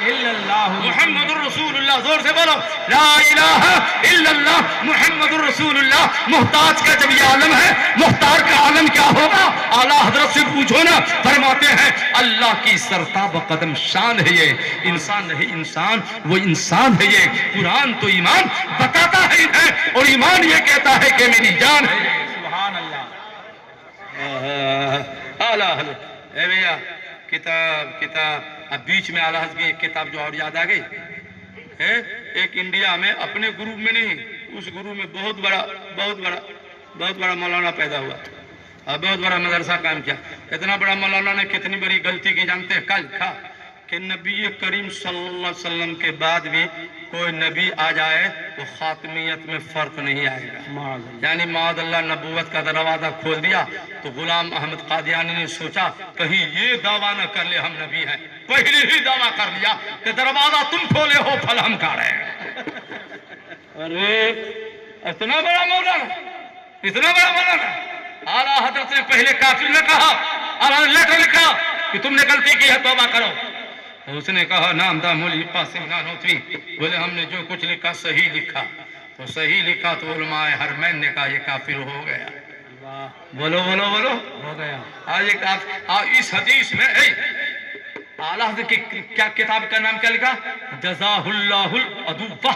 الا اللہ محمد الرسول اللہ. زور سے بولو لا الہ الا اللہ محمد الرسول اللہ. محتاج کا جب یہ عالم ہے, مختار کا عالم کیا ہوگا؟ اعلیٰ حضرت سے پوچھو نا, فرماتے ہیں اللہ کی سرتاب قدم شان ہے یہ. انسان نہیں انسان, وہ انسان ہے یہ. قرآن تو ایمان بتاتا ہے اور ایمان یہ کہتا ہے کہ میری جان ہے. سبحان اللہ. اعلیٰ حضرت اے بھیا کتاب اب بیچ میں اعلیٰ حضرت کی ایک کتاب جو اور یاد آ گئی ہے. ایک انڈیا میں اپنے گروپ میں نہیں, اس گروپ میں بہت بڑا مولانا پیدا ہوا اور بہت بڑا مدرسہ قائم کیا. اتنا بڑا مولانا نے کتنی بڑی غلطی کی جانتے ہیں؟ کل لکھا کہ نبی کریم صلی اللہ علیہ وسلم کے بعد بھی کوئی نبی آ جائے تو خاتمیت میں فرق نہیں آئے گا. یعنی معاذ اللہ نبوت کا دروازہ کھول دیا تو غلام احمد قادیانی نے سوچا کہیں یہ دعویٰ نہ کر لے ہم نبی ہیں. پہلے ہی دعویٰ کر لیا کہ دروازہ تم کھولے ہو, پھل ہم کھا رہے ہیں. ارے اتنا بڑا مولانا اعلیٰ حضرت نے پہلے کافر نے کہا, اعلیٰ لیٹر لکھا کہ تم نے غلطی کی ہے توبہ کرو. اس نے کہا نام دا مولی قاسم نانوتوی, بولے ہم نے جو کچھ لکھا صحیح لکھا. تو صحیح لکھا تو علماء حرمین نے کہا یہ کافر ہو گیا. بولو ہو گیا. آج اس حدیث میں اعلیٰ حضرت کی کیا کتاب کا نام کیا لکھا؟ جزاہ اللہ العدوہ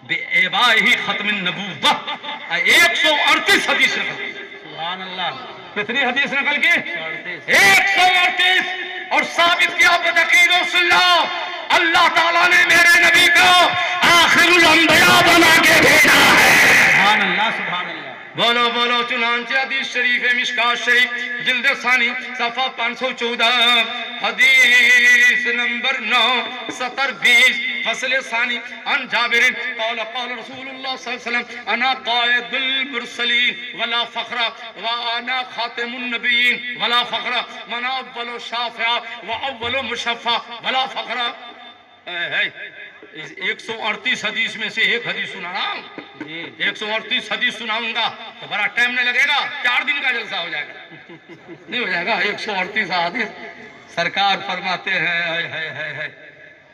بِعِبَائِهِ ختم النبوہ. 138 حدیث نکل. سبحان اللہ. کتنی حدیث نکل کی؟ 138. اور ثابت کیا بدقید رسول اللہ, اللہ تعالیٰ نے میرے نبی کو آخر الانبیاء بنا کے بھیجا ہے. سبحان اللہ سبحان اللہ. بولو چنانچہ حدیث شریف مشکات شریف جلد ثانی صفحہ 514 حدیث نمبر 9 سطر 20 فصل ثانی عن جابر قال رسول اللہ صلی اللہ علیہ وسلم انا قائد المرسلین ولا فخر وانا خاتم النبیین ولا فخر من اول شافع واول مشفع ولا فخر. 138 حدیث میں سے ایک حدیث سنا رہا ہوں. 138 حدیث سناؤں گا تو بڑا ٹائم نہیں لگے گا, 4 دن کا جلسہ ہو جائے گا. نہیں ہو جائے گا. 138 حدیث. سرکار فرماتے ہیں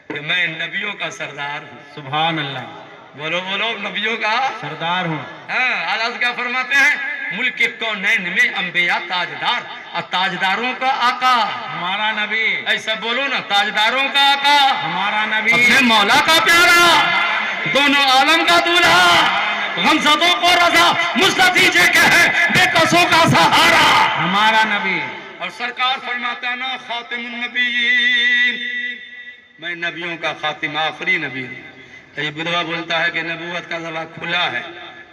کہ میں نبیوں کا سردار ہوں. سبحان اللہ. بولو نبیوں کا سردار ہوں. اعلیٰ کیا فرماتے ہیں؟ ملک کونین میں انبیاء تاجدار اور تاجداروں کا آقا ہمارا نبی. ایسا بولو نا, تاجداروں کا آقا ہمارا نبی. اپنے مولا کا پیارا, دونوں عالم کا دولہا, غمزدوں کو رضا, مستفیجے کے ہے بے کسوں کا سہارا. ہمارا نبی. اور سرکار فرماتا ہے نا خاتم النبیین, میں نبیوں کا خاتم آخری نبی ہوں. یہ بدوا بولتا ہے کہ نبوت کا دروازہ کھلا ہے,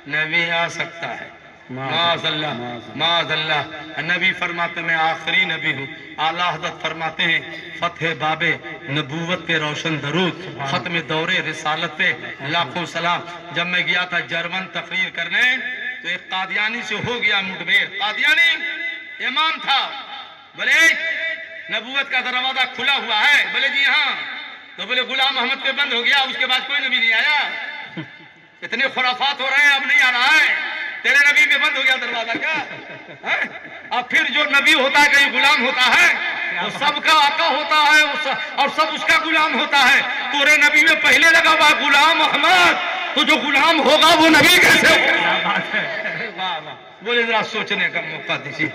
نبی آ سکتا ہے. معاذ اللہ. نبی فرماتے میں آخری نبی ہوں. اعلیٰ حضرت فرماتے ہیں فتح باب نبوت پہ روشن درود, ختم دور رسالت پہ لاکھوں سلام. جب میں گیا تھا جرمن تقریر کرنے تو ایک قادیانی سے ہو گیا مٹبیر. قادیانی امام تھا. بولے نبوت کا دروازہ کھلا ہوا ہے. بولے جی ہاں. تو بولے غلام محمد پہ بند ہو گیا, اس کے بعد کوئی نبی نہیں آیا. اتنے خرافات ہو رہے ہیں, اب نہیں آ رہا ہے. تیرے نبی پہ بند ہو گیا دروازہ کیا؟ اب پھر جو نبی ہوتا ہے کہیں غلام ہوتا ہے, وہ سب کا آقا ہوتا ہے اور سب اس کا غلام ہوتا ہے. تیرے نبی میں پہلے لگا ہوا غلام محمد, تو جو غلام ہوگا وہ نبی کیسے ہوگا؟ بولے ذرا سوچنے کا موقع دیجیے.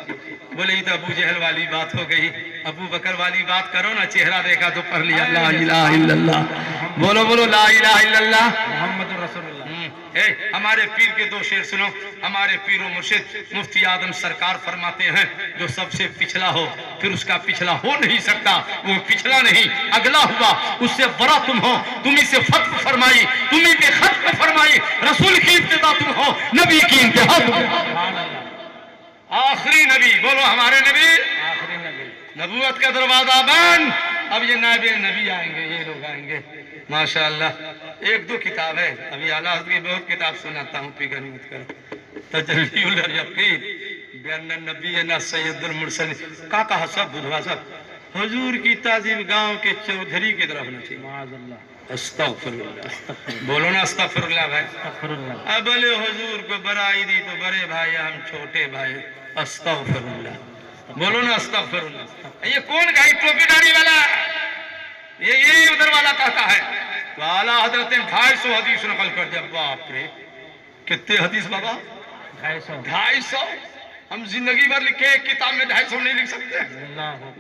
بولے یہ تو ابو جہل والی بات ہو گئی, ابو بکر والی بات کرو نا. چہرہ دیکھا تو پڑھ لیا لا الہ الا اللہ. بولو لا الہ الا اللہ محمد رسول اللہ. ہمارے پیر کے 2 شعر سنو. ہمارے پیر و مرشد مفتی اعظم سرکار فرماتے ہیں جو سب سے پچھلا ہو پھر اس کا پچھلا ہو نہیں سکتا. وہ پچھلا نہیں اگلا ہوا, اس سے بڑا تم ہو. تمہیں سے فتح فرمائی, تمہیں پہ ختم فرمائی. رسول کی ابتدا تم ہو, نبی کی انتہا تم ہو. آخری نبی. بولو ہمارے نبی. آخری نبی. نبوت کا دروازہ بند. اب یہ نائب نبی آئیں گے, یہ لوگ آئیں گے. ماشاءاللہ 1-2 کتاب ہے. ابھی اعلیٰ حضرت کی بہت کتاب سناتا ہوں, فکر مت کرو. تجلی الیقین بیان نبی نا سید المرسلین کا کہا سب بدھوا سب حضور کی تعظیم گاؤں کے چودھری کی طرف نہ چاہیے. معاذ اللہ استغفر اللہ. بولو نا استغفر اللہ بھائی. استغفر اللہ. اب بولے حضور کو بڑائی دی تو بڑے بھائی ہم چھوٹے بھائی. استغفر اللہ. بولو نا استغفر اللہ. یہ کون کہا ٹوپی داڑھی والا؟ یہ ادھر والا کہتا ہے. تو اعلیٰ حضرت نے 250 حدیث نقل کر دیا. باپ رے کتنے حدیث بابا؟ 250. ہم زندگی بھر لکھے ایک کتاب میں 250 نہیں لکھ سکتے.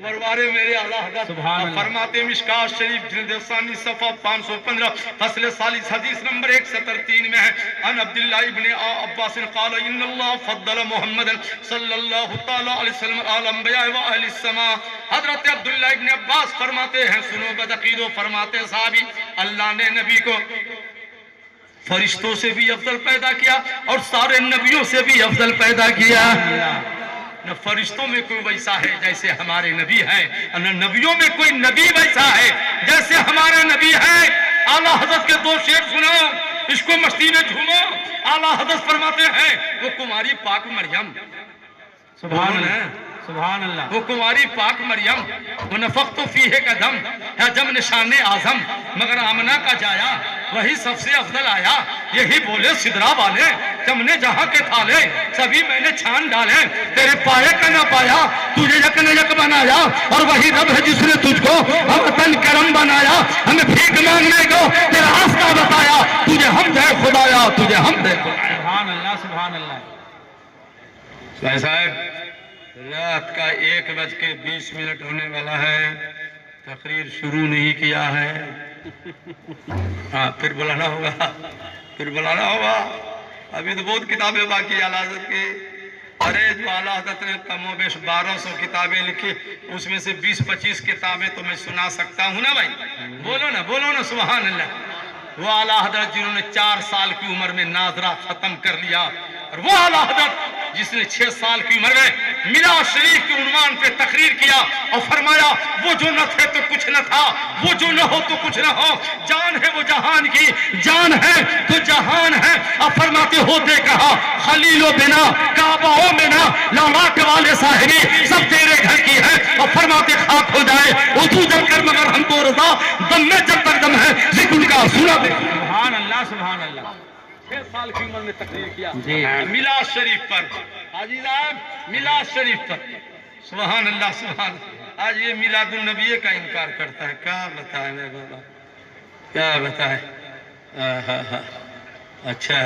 مروارے میرے اعلیٰ حضرت فرماتے مشکات شریف جلد ثانی صفحہ 515 فصل ثالث حدیث نمبر 173 میں ہے. ان عبداللہ ابن عباس قال ان اللہ فضل محمد صلی اللہ تعالی علیہ وسلم علی الانبیاء و اہل السماء. حضرت عبداللہ ابن عباس فرماتے ہیں سنو بدعقیدو فرماتے ہیں صحابی اللہ نے نبی کو فرشتوں سے بھی افضل پیدا کیا اور سارے نبیوں سے بھی افضل پیدا کیا. نہ فرشتوں میں کوئی ویسا ہے جیسے ہمارے نبی ہیں، نہ نبیوں میں کوئی نبی ویسا ہے جیسے ہمارے نبی ہیں. اعلیٰ حضرت کے 2 شعر سنو، اس کو مستی میں جھومو. اعلیٰ حضرت فرماتے ہیں وہ کماری پاک مریم. سبحان اللہ سبحان اللہ. وہ کماری پاک مریم ونفخت فیہ کا دم ہے جب نشان اعظم مگر آمنہ کا جایا وہی سب سے افضل آیا. یہی بولے سدرا والے تم نے جہاں کے تھالے سبھی میں نے چھان ڈالے. تیرے پائے کا نہ پایا تجھے یک نے یک بنایا اور وہی رب ہے جس نے تجھ کو وطن کرم بنایا. ہمیں بھیک مانگنے کو تیرا راستہ بتایا. تجھے حمد ہے خدایا تجھے حمد ہے خدایا. سبحان اللہ سبحان اللہ. بھائی صاحب رات کا 1:20 ہونے والا ہے. تقریر شروع نہیں کیا ہے. ہاں پھر بلانا ہوگا پھر بلانا ہوگا. ابھی تو بہت کتابیں باقی اعلیٰ حضرت کے. ارے جو اعلیٰ حضرت نے کم و بیش 1200 کتابیں لکھی اس میں سے 20-25 کتابیں تو میں سنا سکتا ہوں نا بھائی. بولو نا سبحان اللہ. وہ اعلیٰ حضرت جنہوں نے 4 سال کی عمر میں ناظرہ ختم کر لیا اور وہ اعلیٰ حضرت جس نے 6 سال کی عمر میں میراث شریف کے عنوان پہ تقریر کیا اور فرمایا وہ جو نہ تھے تو کچھ نہ تھا وہ جو نہ ہو تو کچھ نہ ہو. جان ہے وہ جہان کی جان ہے تو جہان ہے. اب فرماتے ہوتے کہا خلیل و بنا کعبہ و بنا لالاک والے صاحبی سب تیرے گھر کی ہے. اور فرماتے خاک ہو جائے اردو جب کر مگر ہم تو رضا دم میں جب تک دم ہے ذکر کا سنا دے. سبحان اللہ سبحان اللہ. 6 سال کی عمر میں تقریر کیا جی. میلاد شریف پر. حاجی صاحب میلاد شریف پر سبحان اللہ سبحان. آج یہ میلاد النبی کا انکار کرتا ہے. کیا بتائے میں بابا کیا بتائے. اچھا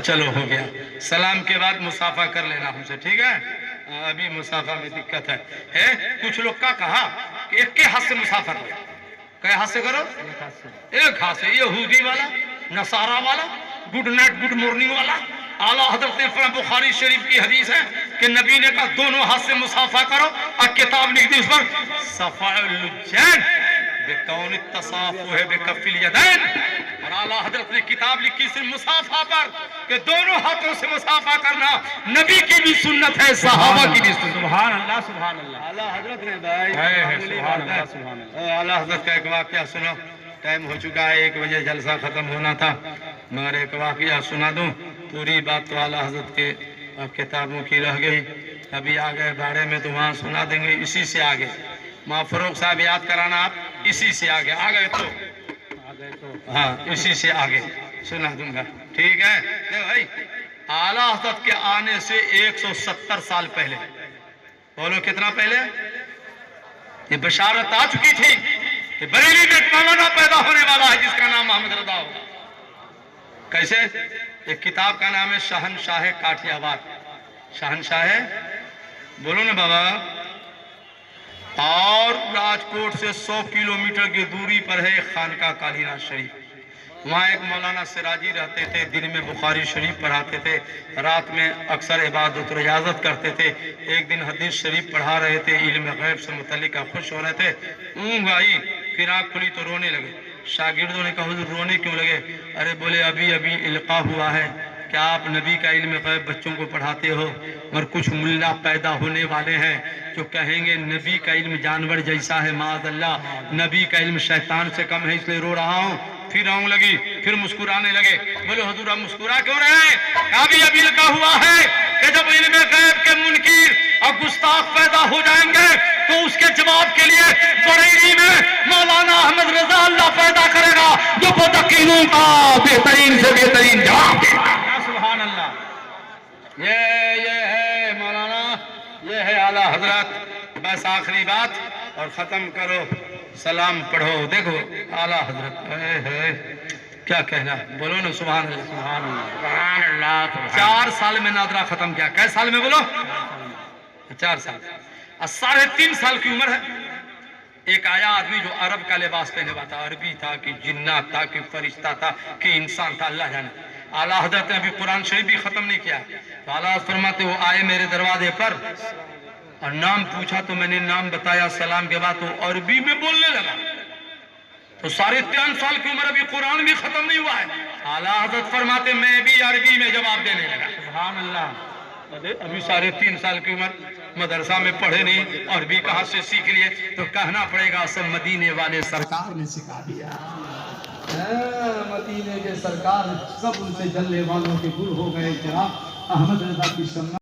چلو ہو گیا. سلام کے بعد مسافہ کر لینا ہم سے ٹھیک ہے. ابھی مسافہ میں دقت ہے. کچھ لوگ کا کہا کہ ایک کے ہاتھ سے مسافہ کرو. کئے ہاتھ سے کرو؟ ایک ہاتھ سے. یہودی والا نصارہ والا گڈ نائٹ گڈ مارننگ والا. اعلیٰ حضرت نے فرمایا بخاری شریف کی حدیث ہے کہ نبی نے کہا دونوں ہاتھ سے مسافہ کرو اور کتاب لکھ دی اس پر صفاء الجین بکون التصافح بکف الیدین. اور اعلیٰ حضرت نے کتاب لکھی صرف مسافہ پر کہ دونوں ہاتھوں سے مسافہ کرنا نبی کی بھی سنت ہے صحابہ کی بھی سنت. سبحان اللہ سبحان اللہ. اعلیٰ حضرت نے بھائی سبحان اللہ سبحان اللہ. اعلیٰ حضرت کا ایک واقعہ سنو. ٹائم ہو چکا ہے 1 بجے جلسہ ختم ہونا تھا مگر ایک واقعہ سنا دوں. پوری بات تو اعلیٰ حضرت کے کتابوں کی رہ گئی. ابھی آگے بارے میں تو وہاں سنا دیں گے. اسی سے آگے ماں فروغ صاحب یاد کرانا آپ. اسی سے آگے آگے تو ہاں اسی سے آگے سنا دوں گا ٹھیک ہے. بھائی اعلیٰ حضرت کے آنے سے 170 سال پہلے. بولو کتنا پہلے؟ یہ بشارت آ چکی تھی کہ بریلی میں ایک مولانا پیدا ہونے والا ہے جس کا نام محمد رضا ہو. کیسے؟ ایک کتاب کا نام ہے شہنشاہ کاٹھی آباد. شہنشاہ بولو نا بابا. اور راجکوٹ سے 100 کلومیٹر کی دوری پر ہے خانقاہ کالینا شریف. وہاں ایک مولانا سراجی رہتے تھے. دن میں بخاری شریف پڑھاتے تھے رات میں اکثر عبادت و ریاضت کرتے تھے. ایک دن حدیث شریف پڑھا رہے تھے علم غیب سے متعلق خوش ہو رہے تھے. اونگ آئی پھر آنکھ کھلی تو رونے لگے. شاگردوں نے کہا حضور رونے کیوں لگے؟ ارے بولے ابھی القاء ہوا ہے کیا آپ نبی کا علم غیب بچوں کو پڑھاتے ہو اور کچھ ملا پیدا ہونے والے ہیں جو کہیں گے نبی کا علم جانور جیسا ہے معاذ اللہ نبی کا علم شیطان سے کم ہے اس لیے رو رہا ہوں. پھر آؤں لگی پھر مسکرانے لگے. بولے حضور آپ مسکرا کیوں رہے ہیں؟ ابھی القاء ہوا ہے کہ جب علم غیب کے منکر اور گستاخ پیدا ہو جائیں گے تو اس کے جواب کے لیے بریلی میں مولانا احمد رضا اللہ پیدا کرے گا جو متقینوں کا بہترین سے بہترین جواب دے گا. سبحان اللہ. یہ ہے مولانا، یہ ہے اعلیٰ حضرت. بس آخری بات اور ختم کرو، سلام پڑھو. دیکھو اعلیٰ حضرت کیا کہنا، بولو نا سبحان اللہ. سبحان اللہ. سبحان اللہ سبحان 4 سال میں نادرہ ختم کیا. کئے سال میں بولو؟ 4 سال. 3.5 سال کی عمر ہے. ایک آیا آدمی جو عرب کا لباس پہنے ہوا تھا، عربی تھا کہ جنات تھا کہ فرشتہ تھا کہ انسان تھا، اللہ جانے. اعلیٰ حضرت نے ابھی قرآن شریف بھی ختم نہیں کیا. تو اعلیٰ حضرت فرماتے وہ آئے میرے دروازے پر اور نام پوچھا تو میں نے نام بتایا. سلام کے بعد وہ عربی میں بولنے لگا. تو 3.5 سال کی عمر ابھی قرآن بھی ختم نہیں ہوا ہے. اعلیٰ حضرت فرماتے میں بھی عربی میں جواب دینے لگا. سبحان اللہ. ابھی 3.5 سال کی عمر، مدرسہ میں پڑھے نہیں، عربی کہاں سے سیکھ لیے. تو کہنا پڑے گا سب مدینے والے سرکار نے سکھا دیا. مدینے کے سرکار سب ان سے جلنے والوں کے گل ہو گئے. جناب احمد رضا کی سنت